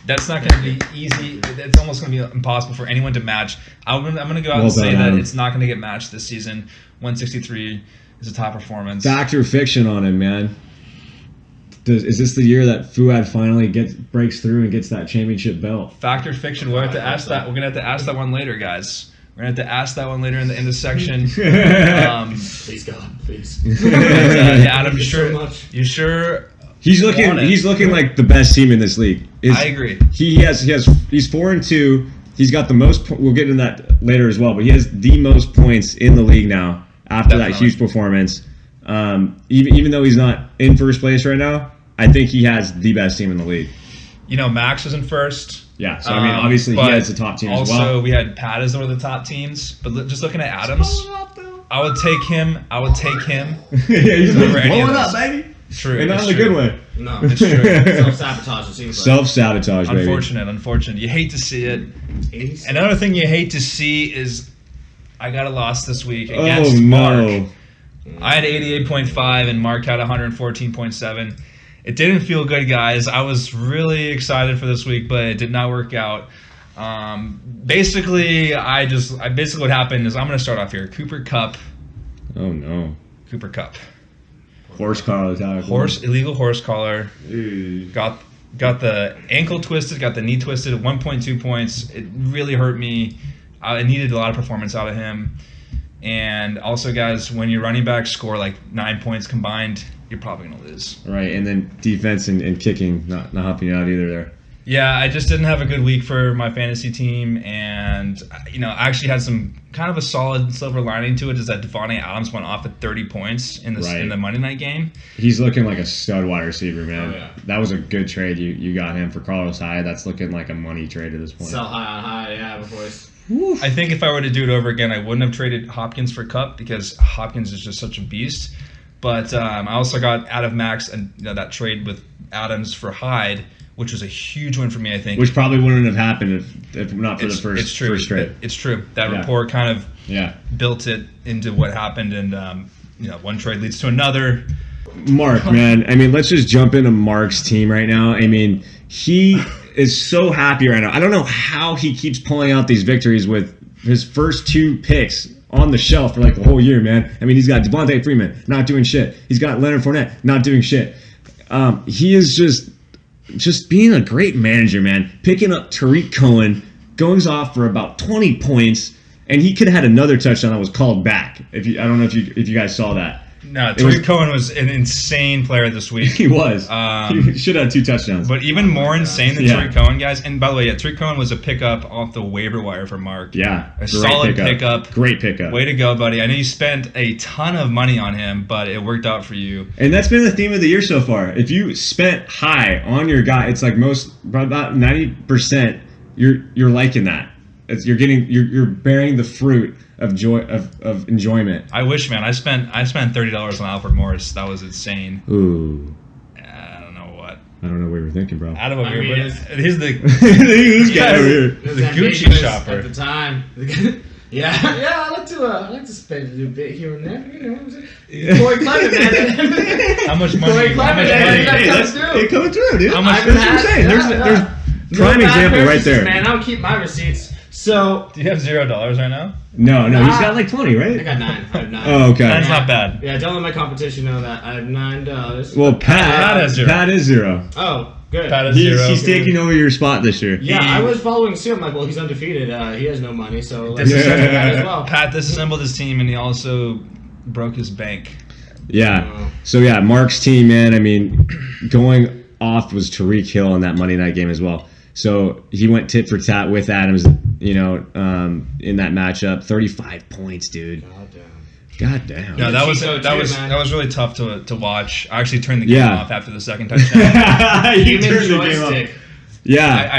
That's not going to be easy. It's almost going to be impossible for anyone to match. I'm going to go out and say that it's not going to get matched this season. 163 is a top performance. Fact or fiction on him, man. Is this the year that Fuad finally breaks through and gets that championship belt? Fact or fiction? We'll have to ask that. We're gonna have to ask that one later, guys. We're gonna have to ask that one later in the section. Please God, please. Adam, you Thank you sure? so much. You sure? He's looking like the best team in this league. I agree. He's 4-2. He's got the most. We'll get into that later as well. But he has the most points in the league now after that huge performance. Even though he's not in first place right now, I think he has the best team in the league. Max was in first. Yeah, so I mean, obviously he has the top team as well. Also, we had Pat as one of the top teams. But just looking at Adams, I would take him. Yeah, he's Over any of blowing those. up, baby. True. And not it's in a true. good way. No. It's true. Self-sabotage, it seems like. Self-sabotage, baby. Unfortunate. You hate to see it. Another thing you hate to see is I got a loss this week against Mark. I had 88.5 and Mark had 114.7. It didn't feel good, guys. I was really excited for this week, but it did not work out. Basically what happened is I'm going to start off here. Cooper Kupp. Oh no. Cooper Kupp. Horse collar attack. Illegal horse collar. Ew. Got the ankle twisted, got the knee twisted at 1.2 points. It really hurt me. I needed a lot of performance out of him. And also, guys, when your running backs score like 9 points combined, you're probably going to lose. Right, and then defense and kicking not helping you out either there. Yeah, I just didn't have a good week for my fantasy team, and I actually had some kind of a solid silver lining to it. Is that Devontae Adams went off at 30 points in the Monday night game. He's looking like a stud wide receiver, man. Oh, yeah. That was a good trade you got him for Carlos Hyde. That's looking like a money trade at this point. Sell high on high, yeah, boys. I think if I were to do it over again, I wouldn't have traded Hopkins for Kupp because Hopkins is just such a beast. But I also got out of Max and that trade with Adams for Hyde, which was a huge win for me, I think. Which probably wouldn't have happened if not for the first trade. It's true. That report kind of built it into what happened, and one trade leads to another. Mark, man, I mean, let's just jump into Mark's team right now. I mean, he is so happy right now. I don't know how he keeps pulling out these victories with his first 2 picks on the shelf for like the whole year, man. I mean, he's got Devontae Freeman not doing shit. He's got Leonard Fournette not doing shit. He is just being a great manager, man. Picking up Tariq Cohen, goes off for about 20 points, and he could have had another touchdown that was called back. I don't know if you guys saw that. No, Tariq Cohen was an insane player this week. He was. He should have had 2 touchdowns. But even more insane than Tariq Cohen, guys. And by the way, Tariq Cohen was a pickup off the waiver wire for Mark. Yeah, a solid pickup. Great pickup. Way to go, buddy. I know you spent a ton of money on him, but it worked out for you. And that's been the theme of the year so far. If you spent high on your guy, it's like about 90%. You're liking that. You're bearing the fruit of joy of enjoyment. I wish, man. I spent $30 on Alfred Morris. That was insane. Ooh. I don't know what. I don't know what you were thinking, bro. Adam over here, but he's the this guy over here. the Gucci shopper At the time. I like to spend a little bit here and there. You know, Corey Clement, man. How much money? Corey Clement, It coming through, dude. How much? That's what I'm saying. There's prime example right there. Man, I don't keep my receipts. So. Do you have $0 right now? No, he's got like 20, right? I got 9. I have 9. Oh, okay. That's not bad. Yeah, don't let my competition know that. I have $9. Well, Pat has 0. Pat is 0. Oh, Good. Pat is He's, 0. he's taking over your spot this year. Yeah, I was following suit. I'm like, well, he's undefeated. He has no money, so let's Disassembled disassemble that as well. Pat disassembled his team, and he also broke his bank. Yeah. So yeah, Mark's team, man. I mean, going off was Tariq Hill in that Monday night game as well. So he went tit for tat with Adams, in that matchup. 35 points, dude. God damn. No, that was Cheat code too, man. really tough to watch. I actually turned the game Yeah. off after the second touchdown. You Human turned the game off. joystick. Yeah.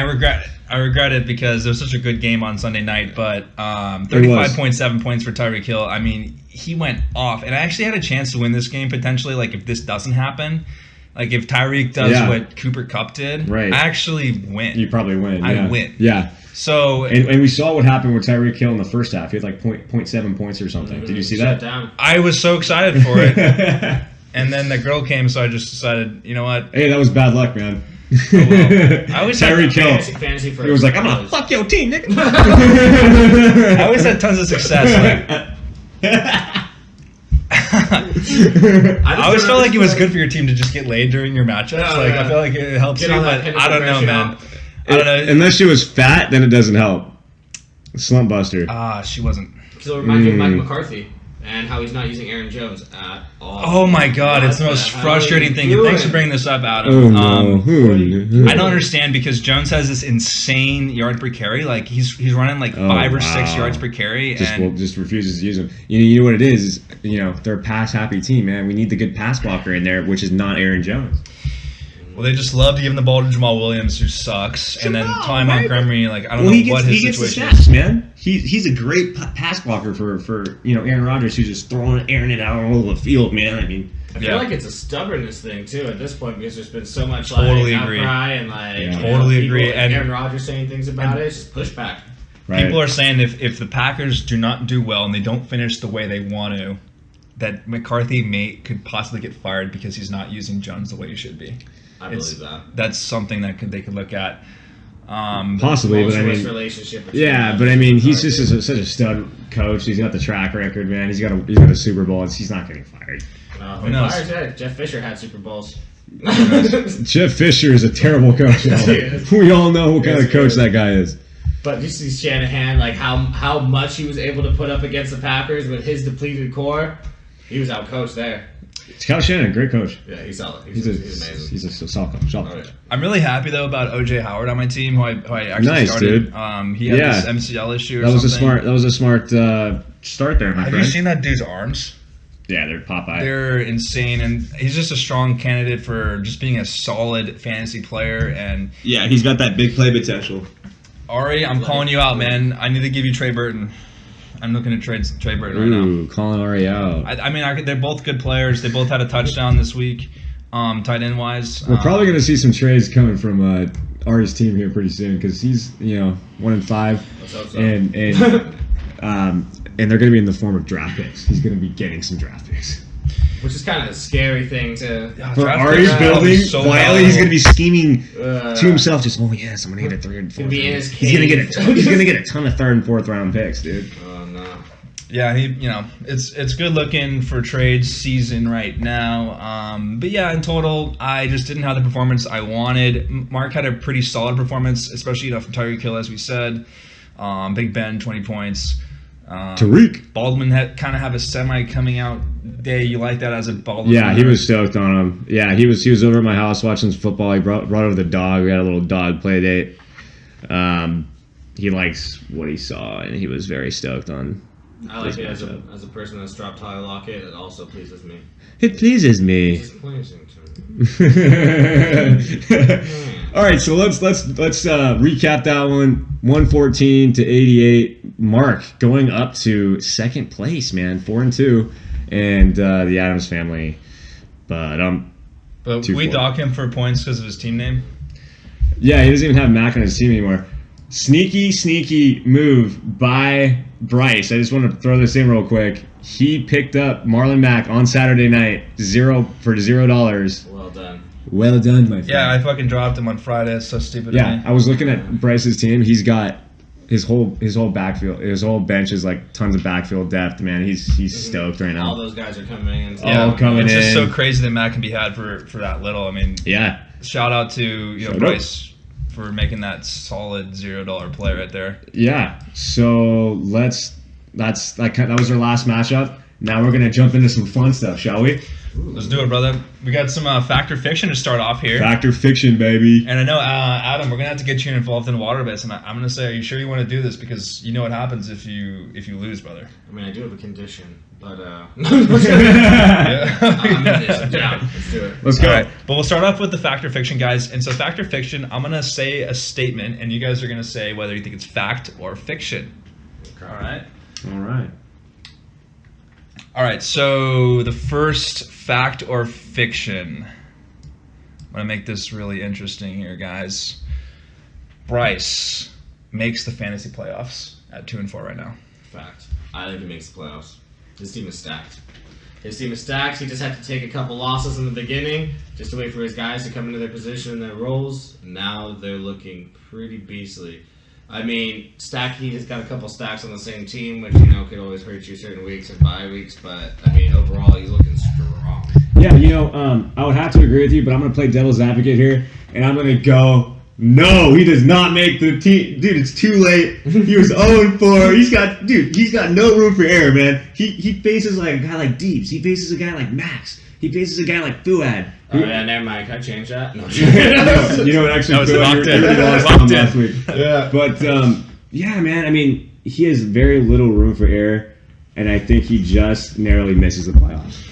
I regret it because it was such a good game on Sunday night, but was. 35.7 points for Tyreek Hill. I mean, he went off, and I actually had a chance to win this game potentially. Like if this doesn't happen, like if Tyreek does what Cooper Kupp did, Right. I actually win. You probably win. I yeah. win. Yeah. So And we saw what happened with Tyreek Hill in the first half. He had like 0.7 points or something. Did you see Shut that? down. I was so excited for it, and then the girl came, so I just decided, you know what? Hey, that was bad luck, man. I always had Tyreek Hill. Fantasy first. He was like, I'm gonna fuck your team, nigga. I always had tons of success. I always felt like it was good for your team to just get laid during your matchups. Oh, like yeah. I feel like it helps Get you, all but that I don't know, progression man. out. I don't know. Unless she was fat, then it doesn't help. Slump buster. She wasn't. So it reminds me of Mike McCarthy and how he's not using Aaron Jones at all. Oh my God! It's the What most hell frustrating are thing. you And thanks doing? for bringing this up, Adam. Oh no. I don't understand because Jones has this insane yard per carry. Like he's running like 5 or 6 wow. yards per carry, Just refuses to use them. You know what it is? They're a pass happy team, man. We need the good pass blocker in there, which is not Aaron Jones. well, they just love to give the ball to Jamal Williams, who sucks, and then Ty Montgomery. Like I don't know what his situation the stats, is. man. He's a great pass blocker for Aaron Rodgers, who's just airing it out all over the field, man. I mean, I feel like it's a stubbornness thing too at this point because there's been so much Totally like agree. outcry and like Totally people, agree. And Aaron Rodgers saying things about it. It's just pushback. right? People are saying if the Packers do not do well and they don't finish the way they want to, that McCarthy could possibly get fired because he's not using Jones the way he should be. I believe that. That's something that they could look at. Possibly, but I Tumultuous mean, relationship between yeah, them. but I mean, he's just such a stud coach. He's got the track record, man. He's got a Super Bowl. He's not getting fired. Who knows? Jeff Fisher had Super Bowls. Jeff Fisher is a terrible coach. We all know what kind of Yes, he coach is. that guy is. But you see Shanahan, like how much he was able to put up against the Packers with his depleted core. He was outcoached there. Kyle Shanahan, great coach. Yeah, he's solid. He's amazing. He's a solid coach. Oh, yeah. I'm really happy though about OJ Howard on my team, who I actually Nice, started. dude. He had Yeah. this MCL issue. Or That was something. a smart start there, my Have friend. you seen that dude's arms? Yeah, they're Popeye. They're insane, and he's just a strong candidate for just being a solid fantasy player. And Yeah, he's got that big play potential. Ari, I'm calling you out, man. I need to give you Trey Burton. I'm looking at Trey Burton right now. Ooh, calling Ari out. I mean, they're both good players. They both had a touchdown this week, tight end wise. We're probably going to see some trades coming from Ari's team here pretty soon because he's 1-5, Let's hope so. and they're going to be in the form of draft picks. He's going to be getting some draft picks. Which is kind of a scary thing to. For Draft Ari's picks are building, so quietly he's going to be scheming Uh, to himself. Just yes, I'm going to get a 3rd and 4th. Gonna be in round. his He's going to cave. get he's going to get a ton of 3rd and 4th round picks, dude. Oh no. Yeah, it's good looking for trade season right now. But yeah, in total, I just didn't have the performance I wanted. Mark had a pretty solid performance, especially from Tyreek Hill, as we said. Big Ben, 20 points. Tariq. Baldwin had kind of have a semi coming out day. You like that as a Baldwin? Yeah, he fan? was stoked on him. Yeah, he was over at my house watching some football. He brought over the dog. We had a little dog play date. He likes what he saw, and he was very stoked on. I like this it as matchup. a person that's dropped Tyler Lockett. It also pleases me. It pleases me. It's pleasing to me. All right, so let's recap that one. 114 to 88. Mark going up to 2nd place, man, 4-2, and the Adams family. But But 2-4. we dock him for points because of his team name. yeah, he doesn't even have Mac on his team anymore. Sneaky move by Bryce. I just want to throw this in real quick. He picked up Marlon Mack on Saturday night, $0. Well done. Well done, my friend. Yeah, I fucking dropped him on Friday. It's so stupid of Yeah, me. I was looking at Bryce's team. He's got his whole backfield, his whole bench is like tons of backfield depth. Man, he's stoked right All now. those guys are coming in. Yeah. All coming it's just in. so crazy that Matt can be had for that little. I mean, Yeah, shout out to Shout out. Bryce for making that solid $0 play right there. Yeah. So that was our last matchup. Now we're gonna jump into some fun stuff, shall we? Let's do it, brother. We got some Fact or Fiction to start off here. Fact or fiction, baby. And I know, Adam, we're gonna have to get you involved in water bets, and I'm gonna say, are you sure you want to do this? Because you know what happens if you lose, brother. I mean, I do have a condition, but Yeah. I'm in this. I'm down. Let's do it. Let's go. All right, but we'll start off with the Fact or Fiction, guys. And so, Fact or Fiction, I'm gonna say a statement, and you guys are gonna say whether you think it's fact or fiction. Okay. All right. All right. All right. So the first fact or fiction. I'm gonna make this really interesting here, guys. Bryce makes the fantasy playoffs at 2-4 right now. Fact. I think he makes the playoffs. His team is stacked. He just had to take a couple losses in the beginning just to wait for his guys to come into their position and their roles. Now they're looking pretty beastly. I mean, he has got a couple stacks on the same team, which, could always hurt you certain weeks and bye weeks. But, I mean, overall, he's looking strong. Yeah, I would have to agree with you, but I'm going to play devil's advocate here, and I'm going to go, no, he does not make the team. Dude, it's too late. He was 0-4. He's got no room for error, man. He faces like a guy like Deebs. He faces a guy like Max. He faces a guy like Fuad. Oh, yeah, never mind. Can I change that? No. You know what, actually, That was Fuad, locked in. you already lost Locked him in. last week. Yeah. But, yeah, man, I mean, he has very little room for error, and I think he just narrowly misses the playoffs.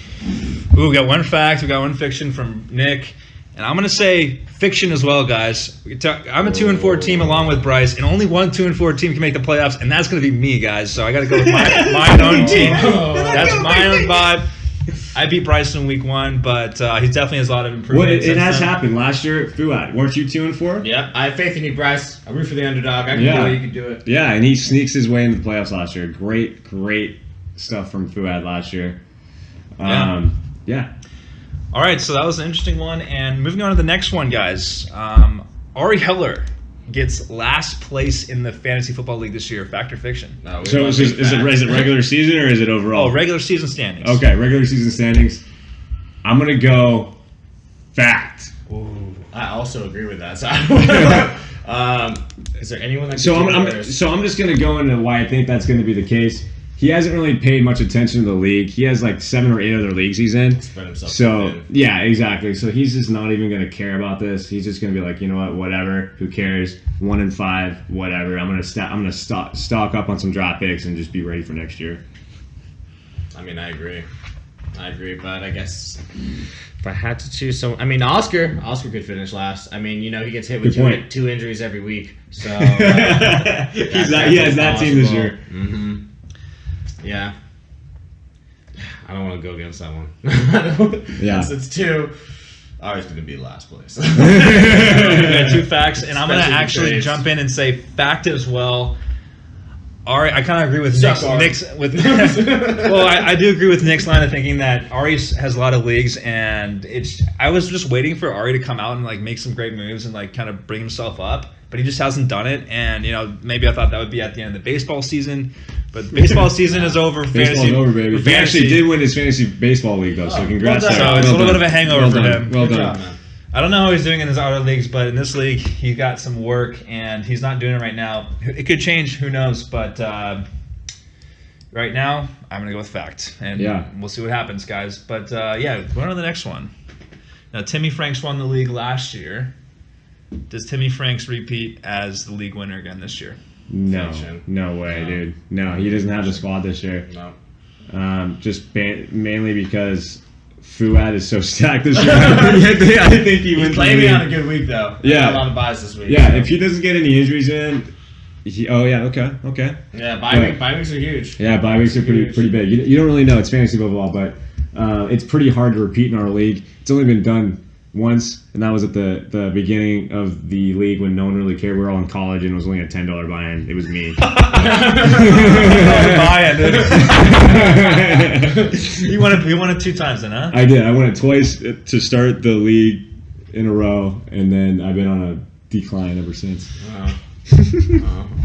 Ooh, we got one fact, we got one fiction from Nick, and I'm gonna say fiction as well, guys. I'm a 2-4 team along with Bryce, and only one 2-4 team can make the playoffs, and that's gonna be me, guys. So I gotta go with my own team. That's my own vibe. I beat Bryce in week 1, but he definitely has a lot of improvement. Well, it since has then. happened. Last year, Fuad, weren't you 2-4? Yep. I have faith in you, Bryce. I root for the underdog. I can Yeah. do it. You can do it. Yeah, and he sneaks his way into the playoffs last year. Great stuff from Fuad last year. Yeah. All right, so that was an interesting one, and moving on to the next one, guys. Ari Heller gets last place in the fantasy football league this year. Fact or fiction? No, we So want is to be it regular season or is it overall? Oh, regular season standings. Okay, regular season standings. I'm gonna go fact. Ooh, I also agree with that. So, is there anyone that? So can I'm do this? so I'm just gonna go into why I think that's gonna be the case. He hasn't really paid much attention to the league. He has like 7 or 8 other leagues he's in. Spread himself So thin. yeah, exactly. So he's just not even gonna care about this. He's just gonna be like, you know what, whatever. Who cares? 1-5, whatever. I'm gonna stock up on some draft picks and just be ready for next year. I mean, I agree, but I guess if I had to choose someone, I mean, Oscar could finish last. I mean, he gets hit with Good point. two injuries every week, so He has that team this year. Mm-hmm. Yeah, I don't want to go against that one. Yeah. it's 2. Ari's gonna be last place. We got 2 facts, and I'm going to Especially actually trades. jump in and say fact as well. Ari, I kind of agree with Suck, Ari. Nick's well, I do agree with Nick's line of thinking that Ari has a lot of leagues, and I was just waiting for Ari to come out and like make some great moves and like kind of bring himself up, but he just hasn't done it. And maybe I thought that would be at the end of the baseball season, but baseball season is over. Baseball's over, baby. for He actually fantasy. did win his fantasy baseball league though, so congrats. well done. there. So it's a little Well bit of a hangover Well for done. him. Well Good done. job, man. I don't know how he's doing in his other leagues, but in this league, he got some work, and he's not doing it right now. It could change, who knows? But right now, I'm gonna go with fact, and Yeah. we'll see what happens, guys. But yeah, going on to the next one. Now, Timmy Franks won the league last year. Does Timmy Franks repeat as the league winner again this year? No, Fiction. no way, No. dude. No, he doesn't have the squad this year. No. Just mainly because Fuad is so stacked this year. I think he He's wins. playing the me league. on a good week though. Yeah. Got a lot of buys this week. Yeah, so. if he doesn't get any injuries in, okay. Yeah, But- bye weeks are huge. Yeah, bye weeks are Huge. pretty big. You don't really know. It's fantasy football, but it's pretty hard to repeat in our league. It's only been done once, and that was at the beginning of the league when no one really cared. We were all in college, and it was only a $10 buy-in. It was me. You won it 2 times then, huh? I did. I won it twice to start the league in a row, and then I've been on a decline ever since.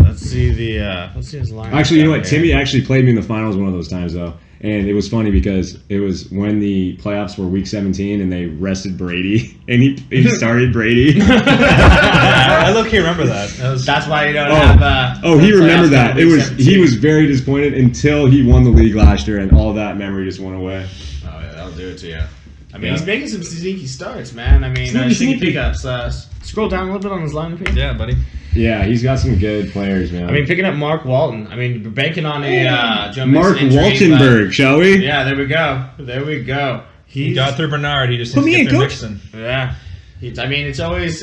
Let's see his line. Actually, you know what? Timmy actually played me in the finals one of those times, though. And it was funny because it was when the playoffs were week 17 and they rested Brady and he started Brady. I low-key remember that. That's why you don't have. He the remembered playoffs that. in week 17. He was very disappointed until he won the league last year and all that memory just went away. Oh yeah, that'll do it to you. I mean, Yeah. he's making some sneaky starts, man. I mean, Sneaky, sneaky sneaky. pickups. Scroll down a little bit on his lineup here. Yeah, buddy. Yeah, he's got some good players, man. I mean, picking up Mark Walton. I mean, we're banking on a Joe Mark Mixon injury, Waltenberg, shall we? but- Yeah, there we go. There we go. He got through Bernard. He just Put needs me to get in, through coach. Mixon. Yeah. I mean, it's always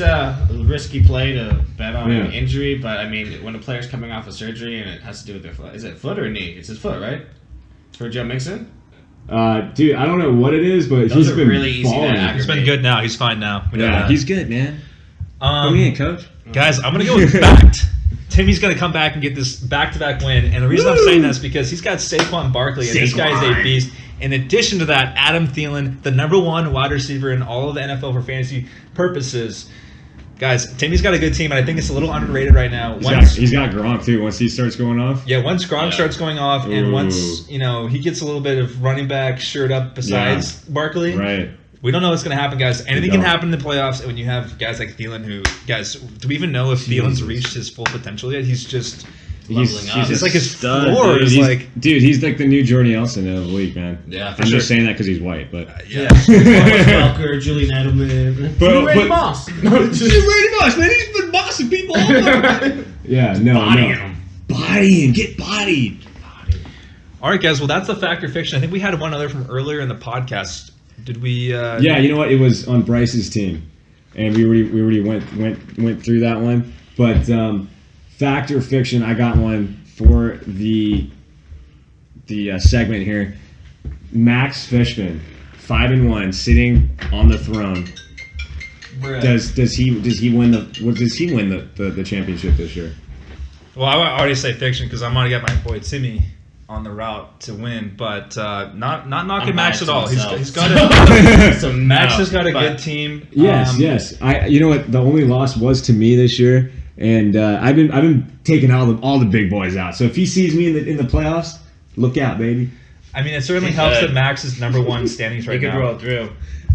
a risky play to bet on an Yeah. injury, but I mean, when a player's coming off a surgery and it has to do with their foot, is it foot or knee? It's his foot, right? For Joe Mixon? Dude, I don't know what it is, but Those he's are been really easy to balling. aggravate. He's been good now. He's fine now. We know Yeah, that. he's good, man. Put me in, coach. Guys, I'm going to go with fact. Timmy's going to come back and get this back-to-back win. And the reason I'm saying that is because he's got Saquon Barkley, and this guy is a Saquon. beast. In addition to that, Adam Thielen, the number one wide receiver in all of the NFL for fantasy purposes. Guys, Timmy's got a good team, and I think it's a little underrated right now. He's got Gronk, too, once he starts going off. Once Gronk starts going off, and Ooh. once he gets a little bit of running back shirt up besides Barkley, Right. we don't know what's going to happen, guys. Anything don't. can happen in the playoffs when you have guys like Thielen who, guys, do we even know if Thielen's reached his full potential yet? He's just Leveling up. It's a like his stud, floor dude. is He's- like- Dude, he's like the new Jordy Nelson of the league, man. Yeah, for I'm sure. just saying that because he's white, but... yeah. Welker, Julian Edelman. But- Randy but- Moss. Randy Moss, man, he's been bossing people all over. Yeah, no, Bodying no. him. Bodying, get bodied. All right, guys. Well, that's the fact or fiction. I think we had one other from earlier in the podcast. Did we? Yeah, you know what? It was on Bryce's team, and we already went through that one. But fact or fiction, I got one for the segment here. Max Fishman, 5-1, sitting on the throne. Does he win the championship this year? Well, I would already say fiction because I'm already got my boy Timmy on the route to win, but not knocking I'm Max at all. biased He's myself. got a So Max no, has got a but- good team. Yes, yes. You know what? The only loss was to me this year, and I've been taking all the big boys out. So if he sees me in the playoffs, look out, baby. I mean, it certainly He helps could. that Max is number one standings He right could now. roll through.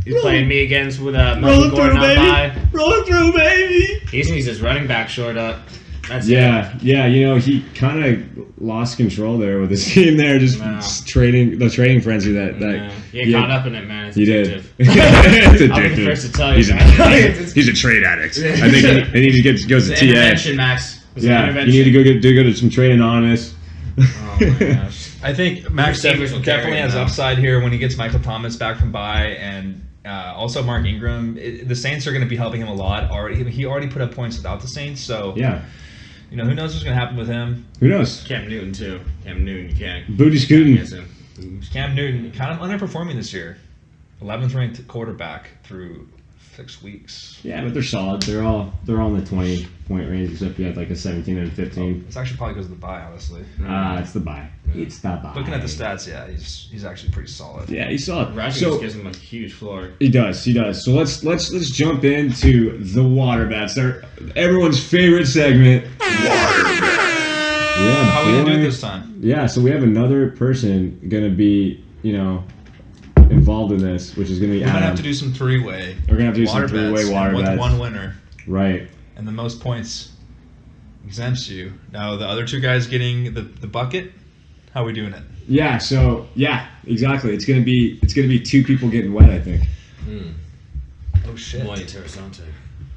He's playing me against with Melvin Gordon on by. Rolling through, baby. He just needs his running back short up. That's Yeah. You know, he kind of lost control there with his team there, just No. trading frenzy that it. Yeah. You get caught up in it, man. It's He addictive. did. It's I'll be the addictive. first to tell you. He's man. he's a trade addict. I think he needs to goes to It's an TA. intervention, Max. It's an Yeah, intervention. you need to go to some Trade Anonymous. Oh my gosh. I think Max Receivers will definitely carry has him now. upside here when he gets Michael Thomas back from bye, and also Mark Ingram. The Saints are going to be helping him a lot already. He already put up points without the Saints, so Yeah. who knows what's going to happen with him. Who knows? Cam Newton too. Cam Newton, you can't. Booty scooting. Guess him. Cam Newton kind of underperforming this year. 11th ranked quarterback through 6 weeks. Yeah, but they're solid. They're all in the 20-point range, except you have like a 17 and a 15. It's actually probably because of the bye, honestly. It's the bye. It's the bye. Looking at the stats, yeah, he's actually pretty solid. Yeah, he's solid. Rushing So just gives him a huge floor. he does. So let's jump into the water bats. They're everyone's favorite segment. Yeah. How are we going to do it boy. this time? Yeah, so we have another person gonna be, involved in this, which is gonna be We're going to Adam. have to do some three-way We're gonna have to do water some three-way bets, water and with bets. one winner. Right. And the most points exempts you. Now, the other two guys getting the bucket, how are we doing it? Yeah. So yeah, exactly. It's gonna be two people getting wet, I think. Oh, shit. Muy interesante.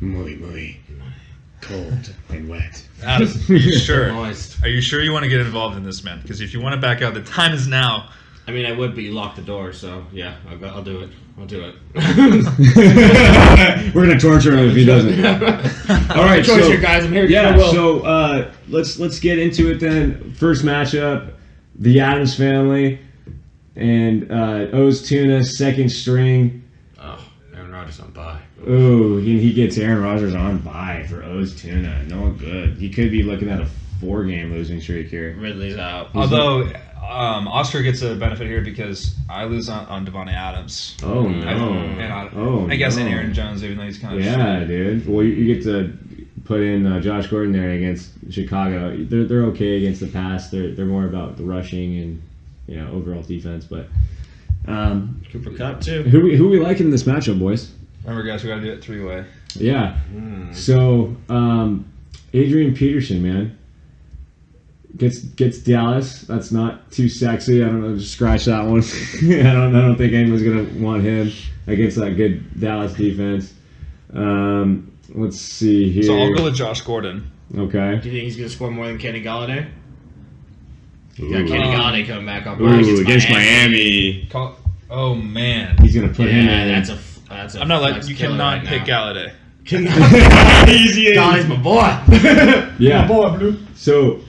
Muy cold and wet. Adam, are you sure? Moist. Are you sure you want to get involved in this, man? Because if you want to back out, the time is now. I mean, I would, but you locked the door, so yeah, I'll do it. I'll do it. We're gonna torture him if he doesn't. All right, Choice so here, guys. I'm here. yeah, Will. so let's get into it then. First matchup, the Adams family and O's Tuna, second string. Oh, Aaron Rodgers on bye. Ooh, he gets Aaron Rodgers on bye for O's Tuna. No good. He could be looking at a 4-game losing streak here. Ridley's out. Although, Oscar gets a benefit here because I lose on Devontae Adams. Oh And I guess no. and Aaron Jones, even though he's kind of Yeah, shitty. dude. Well, you get to put in Josh Gordon there against Chicago. They're okay against the pass. They're more about the rushing and overall defense. But Cooper Kupp too. who we like in this matchup, boys? Remember, guys, we got to do it 3-way. Yeah. So Adrian Peterson, man, gets Dallas. That's not too sexy. I don't know. Just scratch that one. I don't think anyone's gonna want him against that good Dallas defense. Let's see here. So I'll go with Josh Gordon. Okay. Do you think he's going to score more than Kenny Galladay? You Ooh. got Kenny Galladay coming back on Ooh, against Miami. Oh man. He's gonna put him in. That's a I'm not like flex you killer cannot right pick now. Galladay. Galladay's my boy. Yeah. My boy, Blue. So,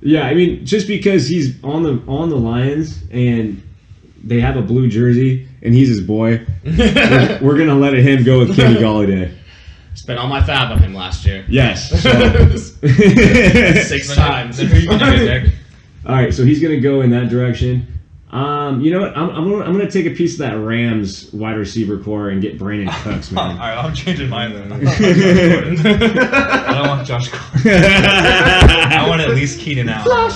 yeah, I mean, just because he's on the Lions and they have a blue jersey and he's his boy, we're gonna let him go with Kenny Galladay. Spent all my fab on him last year. Yes. So. 6 times. Then who you gonna get, Nick? All right, so he's gonna go in that direction. You know what? I'm gonna take a piece of that Rams wide receiver core and get Brandon Cooks, All man. right, I'm changing mine then. I don't want Josh Gordon. I want at least Keenan Allen.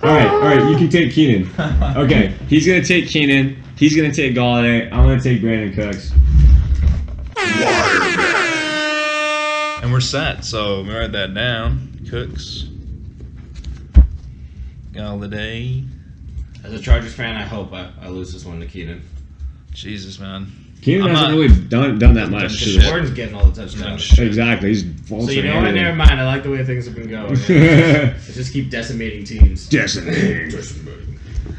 All right, you can take Keenan. Okay, he's gonna take Keenan. He's gonna take Galladay. I'm gonna take Brandon Cooks. And we're set. So we write that down. Cooks. Galladay. As a Chargers fan, I hope I lose this one to Keenan. Jesus, man. Keenan I'm hasn't not- really done that much. done to shit. this- Gordon's getting all the touchdowns. Shit. Exactly, he's false. So you know for what? everything. Never mind. I like the way things have been going. Let's just keep decimating teams. Decimating.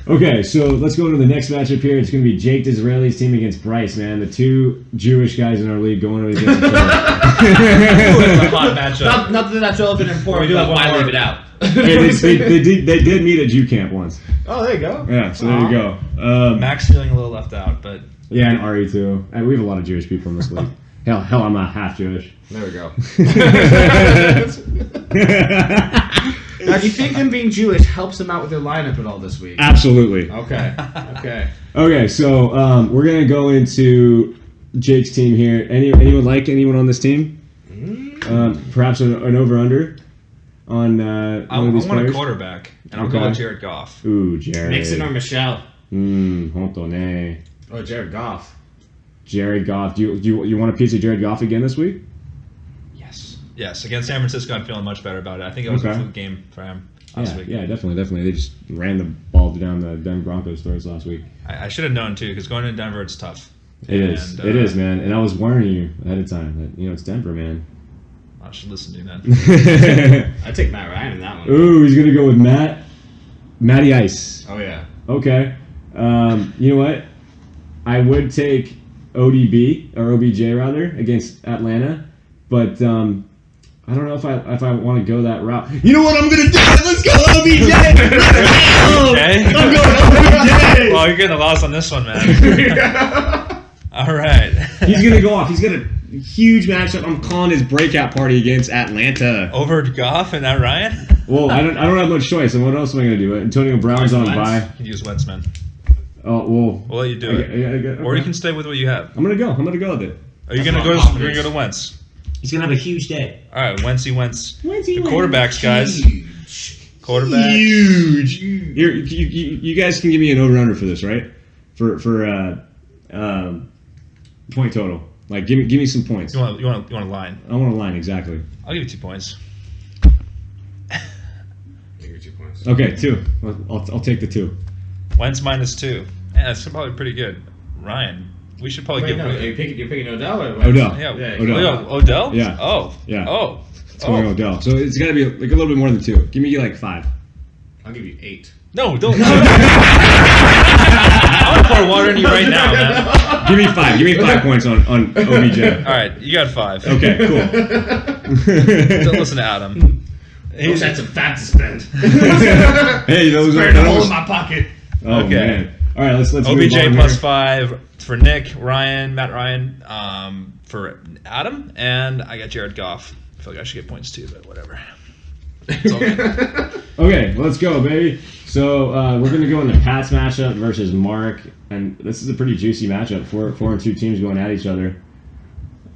Okay, so let's go into the next matchup here. It's going to be Jake Disraeli's team against Bryce, man. The two Jewish guys in our league going against each other. A hot matchup. Not that that's relevant and important, We do have but one why more. leave it out? Hey, they did meet at Jew camp once. Oh, there you go. Yeah, so there you go. Max feeling a little left out, but Yeah, and Ari too. And we have a lot of Jewish people in this league. Hell, I'm not half Jewish. There we go. Now, do you think them being Jewish helps them out with their lineup at all this week? Absolutely. Okay. Okay, so we're gonna go into Jake's team here. Anyone like anyone on this team? Perhaps an over/under on I one of these want players. a quarterback, and I'll Okay. go with Jared Goff. Ooh, Jared. Mixon or Michelle? Hontonne. Oh, Jared Goff. Jared Goff. Do you want a piece of Jared Goff again this week? Yes, against San Francisco, I'm feeling much better about it. I think it was Okay. a fluke game for him last week. Yeah, definitely. They just ran the ball down the Denver Broncos' throats last week. I should have known too, because going to Denver, it's tough. It is, man. And I was warning you ahead of time that it's Denver, man. I should listen to you then. I take Matt Ryan in that one. Ooh, he's gonna go with Matty Ice. Oh yeah. Okay. You know what? I would take ODB or OBJ rather against Atlanta, but I don't know if I want to go that route. You know what I'm gonna do? Let's go OBJ! Okay. I'm going OBJ! Well, you're getting a loss on this one, man. All right. He's gonna go off. He's got a huge matchup. I'm calling his breakout party against Atlanta. Over Goff and that Ryan? Well, I don't have much choice. And what else am I gonna do? Antonio Brown's on Wentz. bye. You can use Wentz, man. Oh well. We'll let you do it. Or you can stay with what you have. I'm gonna go with it. Are you That's gonna not go? confidence. You're gonna go to Wentz. He's gonna have a huge day. All right, Wentz. Wentzy, The quarterbacks, guys. Quarterbacks. Huge. You guys can give me an over/under for this, right? For point total. Like, give me some points. You want a line? I want a line exactly. I'll give you 2 points. Give you 2 points. Okay, 2. I'll take the 2. Wentz -2. Yeah, that's probably pretty good. Ryan, we should probably Wait, give. no, you're picking Odell or Odell. Yeah, Yeah, Odell. Odell. Yeah. Oh. Yeah. Oh. It's going Odell. So it's got to be like a little bit more than 2. Give me like 5. I'll give you 8. No, don't. I want to pour water in you right now, man. Give me 5. Give me 5 points on OBJ. All right, you got 5. Okay, cool. Don't listen to Adam. He's had some fat to spend. Hey, those are Burn a hole in my pocket. Oh Okay. man. All right, let's move OBJ on plus here. 5 for Nick, Matt Ryan, for Adam, and I got Jared Goff. I feel like I should get points too, but whatever. It's all good. Okay, let's go, baby. So we're gonna go in the Pats matchup versus Mark, and this is a pretty juicy matchup. 4-2 teams going at each other.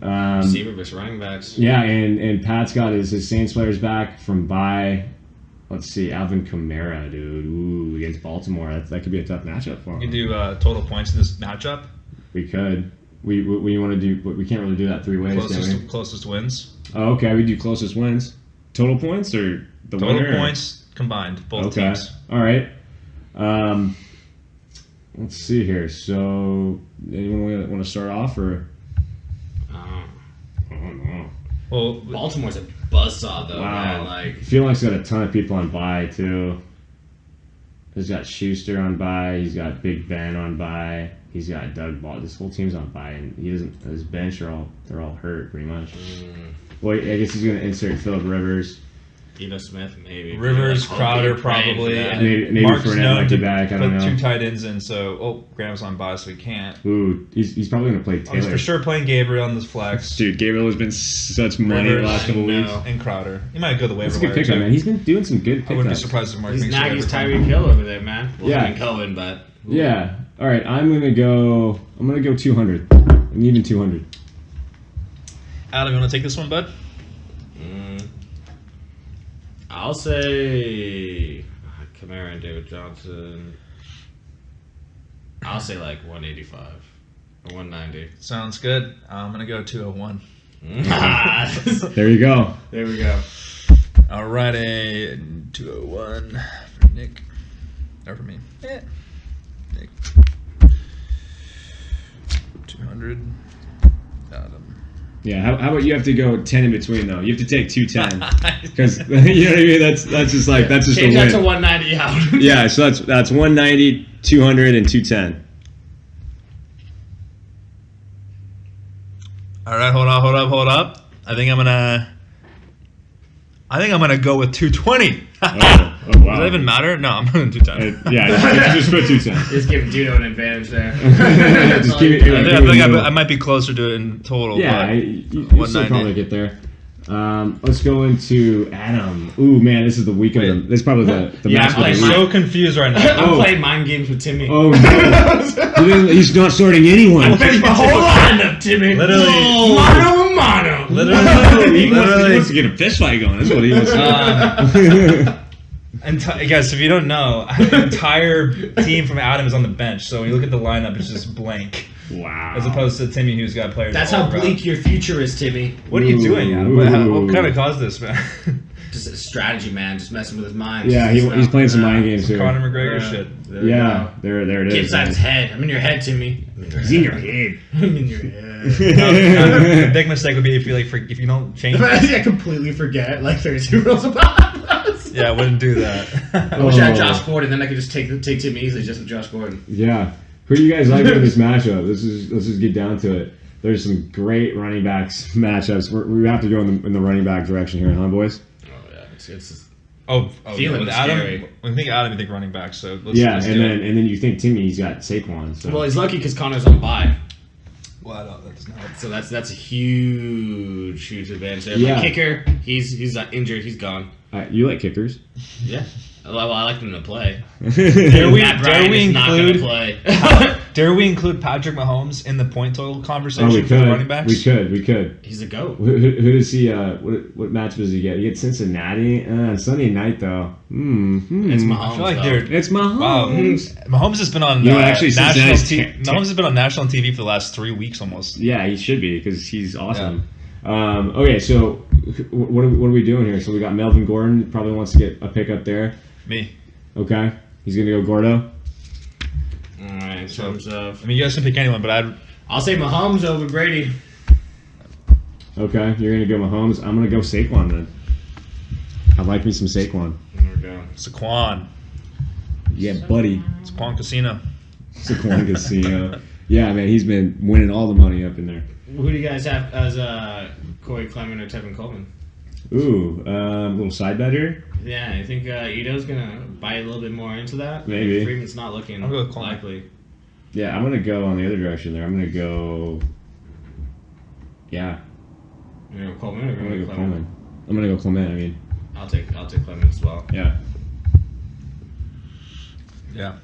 Receiver versus running backs. Yeah, and Pat's got his Saints players back from bye. let's see, Alvin Kamara, dude. Ooh, against Baltimore. That could be a tough matchup for him. You can do total points in this matchup. We could. We want to do, but we can't really do that 3 ways. Closest wins. Oh, okay. We do closest wins. Total points or the winner? Total points combined, both teams. All right. Let's see here. So, anyone want to start off or? Oh no. Well, Baltimore's a buzzsaw though, Wow. man. Like, Felix got a ton of people on bye too. He's got Schuster on bye. He's got Big Ben on bye. He's got Doug Ball. This whole team's on bye, and he doesn't. His bench they're all hurt pretty much. Well, I guess he's gonna insert Phillip Rivers. Eno Smith, maybe. Rivers, Like, Crowder, praying for probably. that. And Maybe Mark's Fournette known might to be back. I don't put know. 2 tight ends in, so Graham's on bye, so he can't. Ooh, he's probably gonna play He's Taylor. for sure playing Gabriel on this flex. Dude, Gabriel has been such money the last couple I weeks. know. And Crowder. He might go the That's waiver a good wire, pickup, too. man. He's been doing some good I wouldn't be pickups. surprised if Mark He's makes the Nagy's waiver Tyreek Hill over there, man. Well, Yeah. I mean Cohen, but Yeah. All right. I'm gonna go 200. I'm even 200. Adam, you want to take this one, bud? I'll say Kamara and David Johnson. I'll say like 185 or 190. Sounds good. I'm going to go 201. There you go. There we go. Alrighty. 201 for Nick. Or for me. Nick. 200. Adam. Yeah. How about you have to go 10 in between though? You have to take 210 because you know what I mean. That's just Change a that to win. 190 out. Yeah. So that's 190, 200, and 210. All right, hold up. I think I'm gonna go with 220. Oh, Does wow. that even matter? No, I'm going 210. Yeah. Just put 210. Just give Dudo an advantage there. Just keep it. I think I might be closer to it in total. Yeah, but you'll still 190. probably get there. Let's go into Adam. Ooh, man, this is the week of the. This is probably the Yeah, match I'm of the I'm week. so confused right now. I'm Oh. playing mind games with Timmy. Oh no! He's not starting anyone. Betting my whole lineup, Timmy. Literally. Whoa. Mano. He Literally. wants to get a fist fight going. That's what he wants to do. Guys, if you don't know, the entire team from Adam is on the bench. So when you look at the lineup, it's just blank. Wow. As opposed to Timmy, who's got players. That's all how around. bleak your future is, Timmy. What are you doing, Adam? What kind of caused this, man? Just a strategy, man. Just messing with his mind. Yeah, he's playing some mind games here. Conor McGregor shit. There we Yeah, go. there it Get is. inside his head. I'm in your head, Timmy. He's in your head. I'm in your head. The big mistake would be if you don't change. I completely forget like 32 rules about us. Yeah, I wouldn't do that. I wish I had Josh Gordon, then I could just take Timmy easily just with Josh Gordon. Yeah. Who do you guys like in this matchup? Let's just get down to it. There's some great running backs matchups. We have to go in the running back direction here, huh, boys? Oh yeah, it's With Feeling is Adam, scary. when you think Adam, you think running back. So let's Yeah, let's and do then it. and then you think Timmy's got Saquon. So. well, he's lucky because Connor's on bye, Well, I don't, that does not. so that's a huge advantage there. Yeah. My kicker, he's injured, he's gone. You like kickers? Yeah, well, I like him to play. Dare we, Matt dare Ryan we is not going to include play. dare we include Patrick Mahomes in the point total conversation Oh, we for the running could. backs? We could. He's a goat. Who does he? What match does he get? He gets Cincinnati. Sunday night though. It's Mahomes. I feel like though. they're. It's Mahomes. Wow, Mahomes has been on You know, actually, national Cincinnati's Mahomes has been on national TV for the last 3 weeks almost. Yeah, he should be because he's awesome. Okay, so what are we doing here? So we got Melvin Gordon. Probably wants to get a pick up there. Me. Okay, he's gonna go Gordo. All right, in terms of, I mean, you guys can pick anyone, but I'll say Mahomes over Brady. Okay, you're gonna go Mahomes. I'm gonna go Saquon then. I like me some Saquon. There we go. Saquon. Yeah, buddy. Saquon Casino. Saquon Casino. Yeah, man, he's been winning all the money up in there. Who do you guys have as Corey Clement or Tevin Coleman? Ooh, little side bet here. Yeah, I think Ito's gonna buy a little bit more into that. Maybe. Freeman's not looking I'll go with Coleman. likely. Yeah, I'm gonna go on the other direction there. I'm gonna go. Yeah, You know, Coleman or I'm gonna go Clement? Coleman. I'm gonna go Clement. I mean, I'll take Clement as well. yeah. Yeah.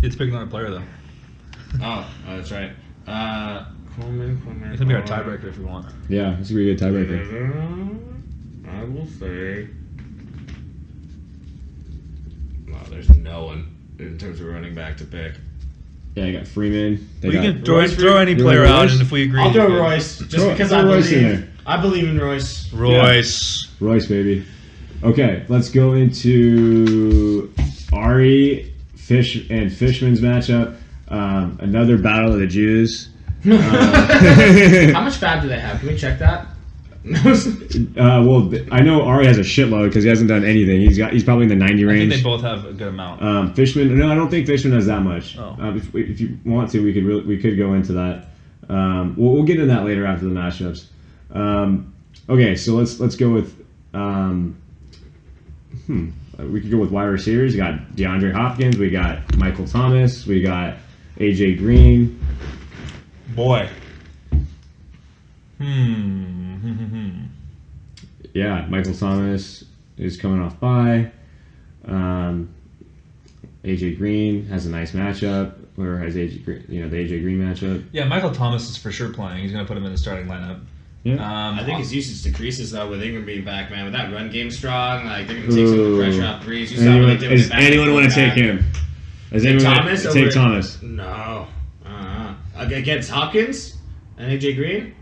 It's picking on a player though. Oh, that's right. Coleman. It can be our tiebreaker if we want. Yeah, this is gonna be a good tiebreaker. I will say Wow, there's no one in terms of running back to pick. Yeah, I got Freeman. They We got can throw any Royce? player out, Royce? and if we agree, I'll throw we can. Royce just Throw- because throw Royce in there. I believe in Royce. Royce. Royce, baby. Okay, let's go into Ari Fishman's matchup. Another battle of the Jews. How much fab do they have? Can we check that? Well, I know Ari has a shitload because he hasn't done anything. He's probably in the 90 I think range. they both have a good amount. Fishman, no, I don't think Fishman has that much. Oh. If you want to, we could go into that. We'll get into that later after the matchups. Okay, so let's go with. We could go with wide receivers. We got DeAndre Hopkins. We got Michael Thomas. We got AJ Green. Boy. Yeah, Michael Thomas is coming off bye. AJ Green has a nice matchup. Or has AJ Green, the AJ Green matchup. Yeah, Michael Thomas is for sure playing. He's going to put him in the starting lineup. Yeah. I think his usage decreases though with Ingram being back, man. With that run game strong, like they're gonna take some of the pressure off Breeze. You saw what they did with Does that anyone want to take him? Does anyone Thomas take over- Thomas? No. Against Hopkins and AJ Green?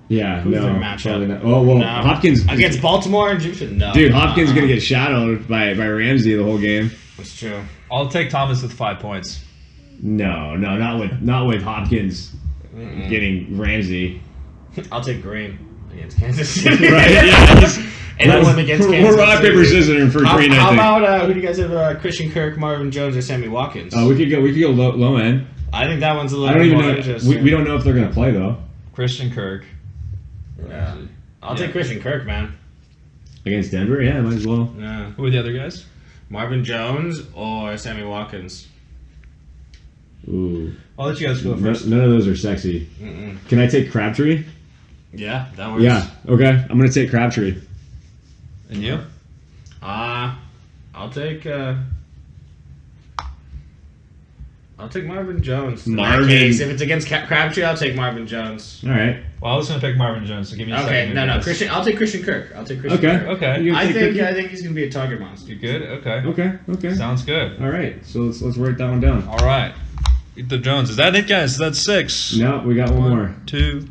Yeah, Who's no. their matchup? Probably not. Oh, well, No. Hopkins. Against Baltimore and Jimson? No. Dude, Hopkins is going to get shadowed by Ramsey the whole game. That's true. I'll take Thomas with 5 points. No, not with Hopkins getting Ramsey. I'll take Green against Kansas City. Right? Yeah. Anyone against Kansas We're rock City. paper scissors for Green. How I think. about who do you guys have? Christian Kirk, Marvin Jones, or Sammy Watkins? We could go low end. I think that one's a I little don't even more know. interesting. We don't know if they're going to play though Christian Kirk. Yeah. I'll take Christian Kirk, man. against Denver. Yeah, might as well. Yeah. Who are the other guys? Marvin Jones or Sammy Watkins? Ooh, I'll let you guys go first. none of those are sexy. Mm-mm. Can I take Crabtree? Yeah, that works. Yeah. Okay, I'm gonna take Crabtree. And you? I'll take Marvin Jones. In that Marvin. case, if it's against Crabtree, I'll take Marvin Jones. All right. Well, I was going to pick Marvin Jones, so give me a Okay, second. no, guys. Christian. I'll take Christian Kirk. Okay. Kirk. Okay. You gonna I take think Kirk? he's gonna be a target monster. You good? Okay. Okay. Sounds good. All right. So let's write that one down. All right. The Jones. Is that it, guys? That's 6. No, we got one more. 1, 2, 3,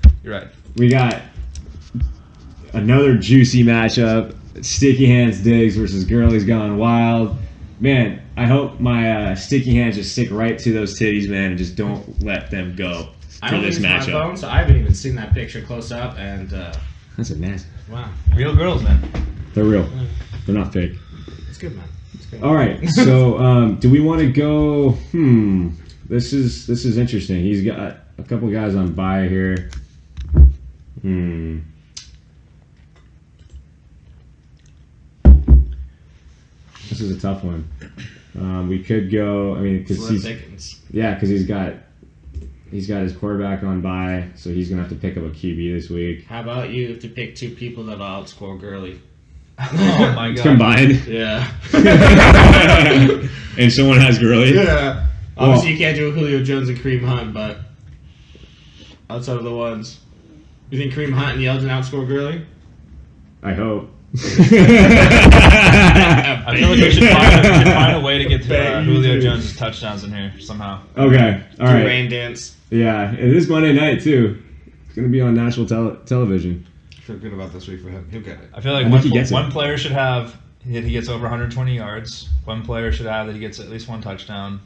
4. You're right. We got another juicy matchup. Sticky Hands Diggs versus Girlies Gone Wild. Man, I hope my sticky hands just stick right to those titties, man, and just don't let them go I for don't this use my matchup. phone, so I haven't even seen that picture close up. And That's a nasty. wow, Real girls, man. They're real. They're not fake. it's good, man. It's good. All right. So, do we want to go? This is interesting. He's got a couple guys on bye here. This is a tough one. We could go. I mean, because Slim he's Pickens. he's got his quarterback on bye, so he's gonna have to pick up a QB this week. How about you to pick two people that'll outscore Gurley? Oh, my God. Combined, Yeah. and someone has Gurley. Yeah. Obviously, you can't do Julio Jones and Kareem Hunt, but outside of the ones, you think Kareem Hunt and Yeldon outscore Gurley? I hope. I feel like we should find a way to get to Julio Jones' touchdowns in here somehow. Okay. All Do right. rain dance. Yeah, it is Monday night too. It's gonna be on national television. I feel good about this week for him. He'll get it. I feel like I think he gets it. one player should have that he gets over 120 yards. One player should have that he gets at least one touchdown,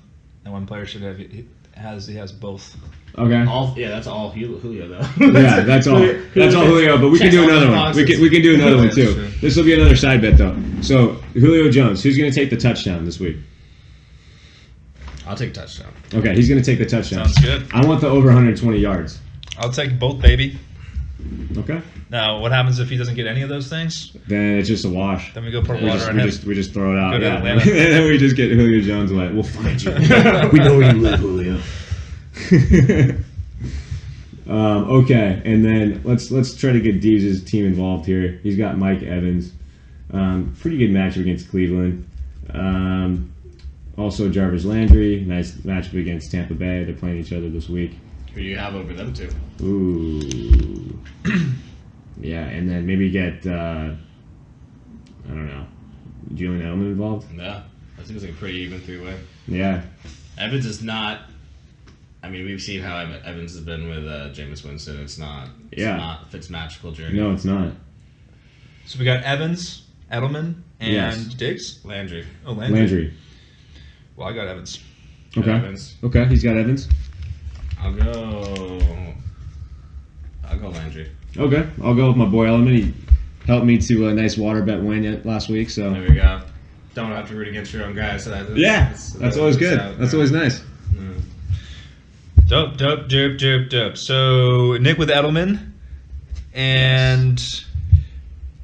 and one player should have he has both. Okay. That's all Julio though. Yeah, that's all. That's all Julio. But we can Checks do all another the one. boxes. We can do another one That's too. true. This will be another side bet though. So Julio Jones, who's gonna take the touchdown this week? I'll take touchdown. Okay, he's gonna take the touchdown. Sounds good. I want the over 120 yards. I'll take both, baby. Okay. Now, what happens if he doesn't get any of those things? Then it's just a wash. Then we go put We water just, on we him. just we just throw it out. Go to Yeah. Atlanta. And then we just get Julio Jones away. We'll find you. We know where you live, Julio. Okay, and then let's try to get Deebs' team involved here. He's got Mike Evans. Pretty good matchup against Cleveland. Also Jarvis Landry. Nice matchup against Tampa Bay. They're playing each other this week. Who do you have over them two? Ooh. Yeah, and then maybe get I don't know. Julian Edelman involved. Yeah, I think it's like a pretty even 3-way. Yeah. Evans is not. I mean, we've seen how Evans has been with Jameis Winston. It's not Fitz magical journey. No, it's not. So we got Evans, Edelman, and Yes. Diggs. Landry. Oh, Landry. Landry. Well, I got Evans. Okay. Evans. Okay, he's got Evans. I'll go Landry. Okay, I'll go with my boy Edelman. He helped me to a nice water bet win last week, so. There we go. Don't have to root against your own guys. So That's always good. That's always nice. Dope. So Nick with Edelman and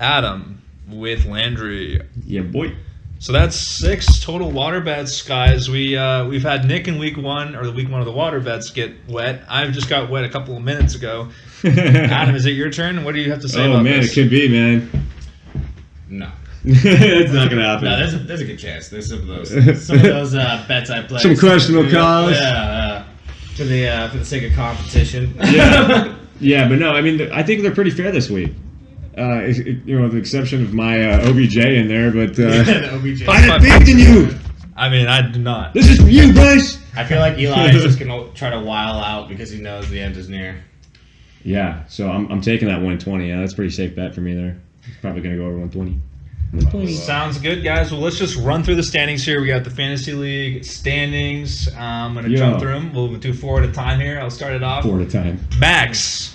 Adam with Landry. Yeah, boy. So that's 6 total water bets, guys. We've had Nick in week 1 or the week 1 of the water bets get wet. I've just got wet a couple of minutes ago. Adam, is it your turn? What do you have to say about man, this? it could be, man. No. It's not gonna happen. No, there's a good chance. There's some of those bets I play. Some questionable calls. Yeah, for the sake of competition. Yeah, yeah, but no, I mean, I think they're pretty fair this week. With the exception of my OBJ in there, but The OBJ. I did big than you. I mean, I did not. This is for you, Bryce. I feel like Eli is just gonna try to while out because he knows the end is near. Yeah, so I'm taking that 120. Yeah, that's a pretty safe bet for me there. It's probably gonna go over 120. Sounds good, guys. Well, let's just run through the standings here. We got the Fantasy League standings. I'm going to jump through them. We'll do 4 at a time here. I'll start it off. 4 at a time. Max.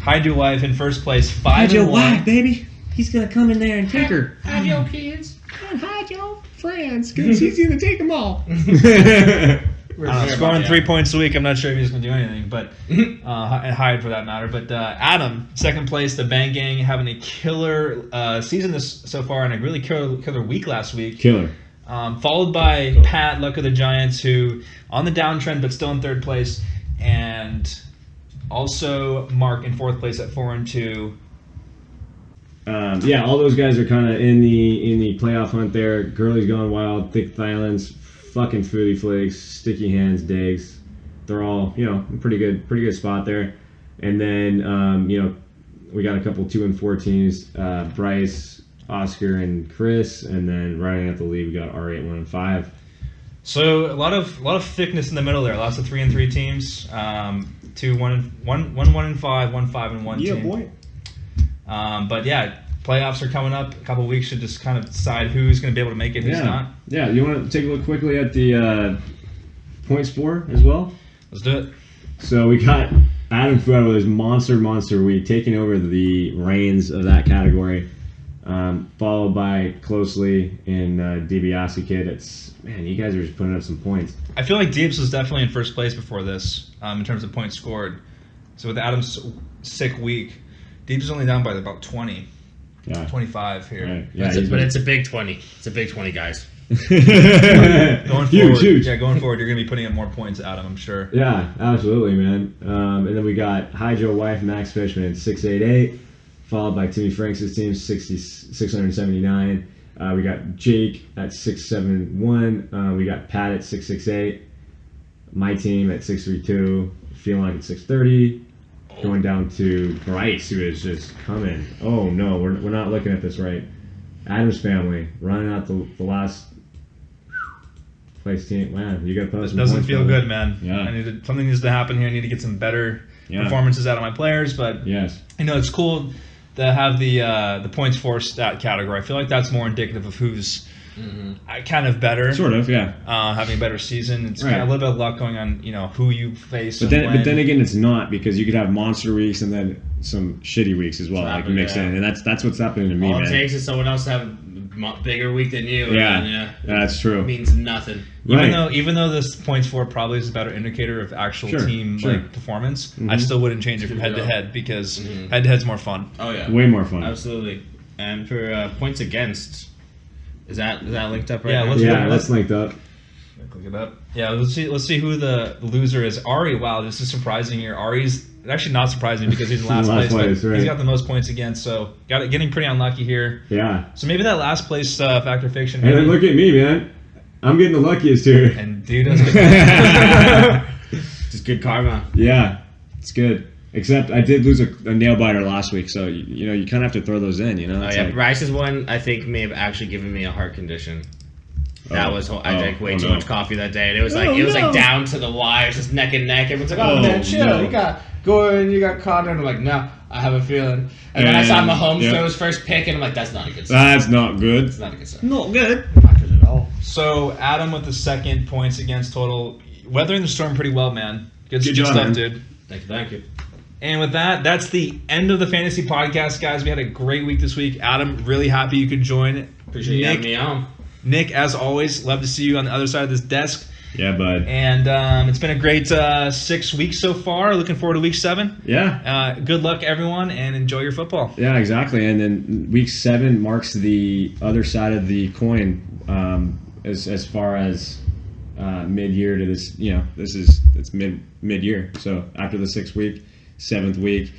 Hide your wife in first place. 5-1. Hide your wife, baby. He's gonna come in there and take her. Hide your kids. And hide your friends, because he's gonna take them all. Scoring 3 points a week. I'm not sure if he's going to do anything, but and hide for that matter. But Adam, second place. The Bang Gang having a killer season so far and a really killer week last week. Killer. Followed by Pat, Luck of the Giants, who on the downtrend but still in third place, and also Mark in fourth place at 4-2. Yeah, all those guys are kind of in the playoff hunt there. Gurley's going wild. Thick Thylans, fucking Foodie Flakes, Sticky Hands, Diggs. They're all, pretty good spot there. And then, we got a couple 2 and 4 teams. Bryce, Oscar, and Chris. And then rounding out the lead, we got R8, 1 and 5. So a lot of thickness in the middle there. Lots of 3 and 3 teams. 2, 1 and 5, 1, 5 and 1 team. Yeah, boy. But yeah, playoffs are coming up. A couple of weeks should just kind of decide who's going to be able to make it, who's not. Yeah, you want to take a look quickly at the points for as well? Let's do it. So we got Adam Fuad with his monster week, taking over the reins of that category, followed by closely in DiBiase Kid. Man, you guys are just putting up some points. I feel like Deebs was definitely in first place before this in terms of points scored. So with Adam's sick week, Deebs is only down by about 20, 25 here. Right. Yeah, But it's a big 20. It's a big 20, guys. Going forward, huge. Yeah, going forward, you're going to be putting up more points, Adam, I'm sure. Yeah, absolutely, man. And then we got Hide Your Wife, Max Fishman at 688, followed by Timmy Franks' team, 679. We got Jake at 671. We got Pat at 668. My team at 632. Feeling like at 630. Going down to Bryce, who is just coming. Oh no, we're not looking at this right. Adams family running out the last place team. Man, you got to post. It doesn't feel good, man. Yeah. Something needs to happen here. I need to get some better performances out of my players. But yes, it's cool to have the points for stat category. I feel like that's more indicative of who's kind of better. Sort of, yeah. Having a better season. It's kind of a little bit of luck going on, who you face. But then again, it's not, because you could have monster weeks and then some shitty weeks as well, like mixed in, and that's what's happening to me, All man. it takes is someone else to have a bigger week than you. Yeah, that's true. It means nothing. Even though this points for probably is a better indicator of actual team performance, I still wouldn't change it from head to head, because head to head's more fun. Oh yeah, way more fun. Absolutely. And for points against, is that linked up right Yeah, now? That's linked up. Look it up. Yeah, let's see who the loser is. Ari, wow, this is surprising here. Ari's actually not surprising because he's in last place, but he's got the most points against, so getting pretty unlucky here. Yeah. So maybe that last place Fact or Fiction. And then look at me, man. I'm getting the luckiest here. And dude does get Just good karma. Yeah, it's good. Except I did lose a nail biter last week, so you know you kind of have to throw those in. You know. Oh It's yeah, like- Bryce's one I think may have actually given me a heart condition. That was I drank way too no. much coffee that day, and it was like no. down to the wire, just neck and neck. Everyone's like, "Oh, Oh, man, chill. no. You got Gordon, you got Connor." And I'm like, "No, I have a feeling." And then I saw Mahomes yeah. throw his first pick, and I'm like, "That's not a good sign. That's not good. That's not a good sign. Not good. Not good at all." So Adam with the second points against total, weathering the storm pretty well, man. Good job, stuff, man. dude. Thank you. And with that, that's the end of the fantasy podcast, guys. We had a great week this week. Adam, really happy you could join. Appreciate you having me on. Nick, as always, love to see you on the other side of this desk. Yeah, bud. And it's been a great 6 weeks so far. Looking forward to week 7. Yeah. Good luck, everyone, and enjoy your football. Yeah, exactly. And then week 7 marks the other side of the coin as far as mid-year to this. You know, it's mid-year. So after the 6th week, 7th week,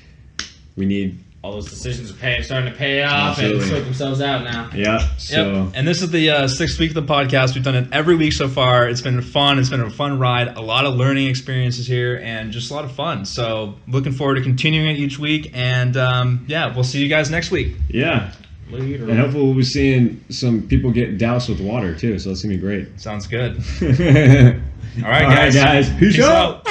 we need. All those decisions are starting to pay off Absolutely. and sort themselves out now. Yeah. So. Yep. And this is the 6th week of the podcast. We've done it every week so far. It's been fun. It's been a fun ride. A lot of learning experiences here and just a lot of fun. So looking forward to continuing it each week. And we'll see you guys next week. Yeah. And hopefully we'll be seeing some people get doused with water too. So that's gonna be great. Sounds good. All All right, guys. Peace out.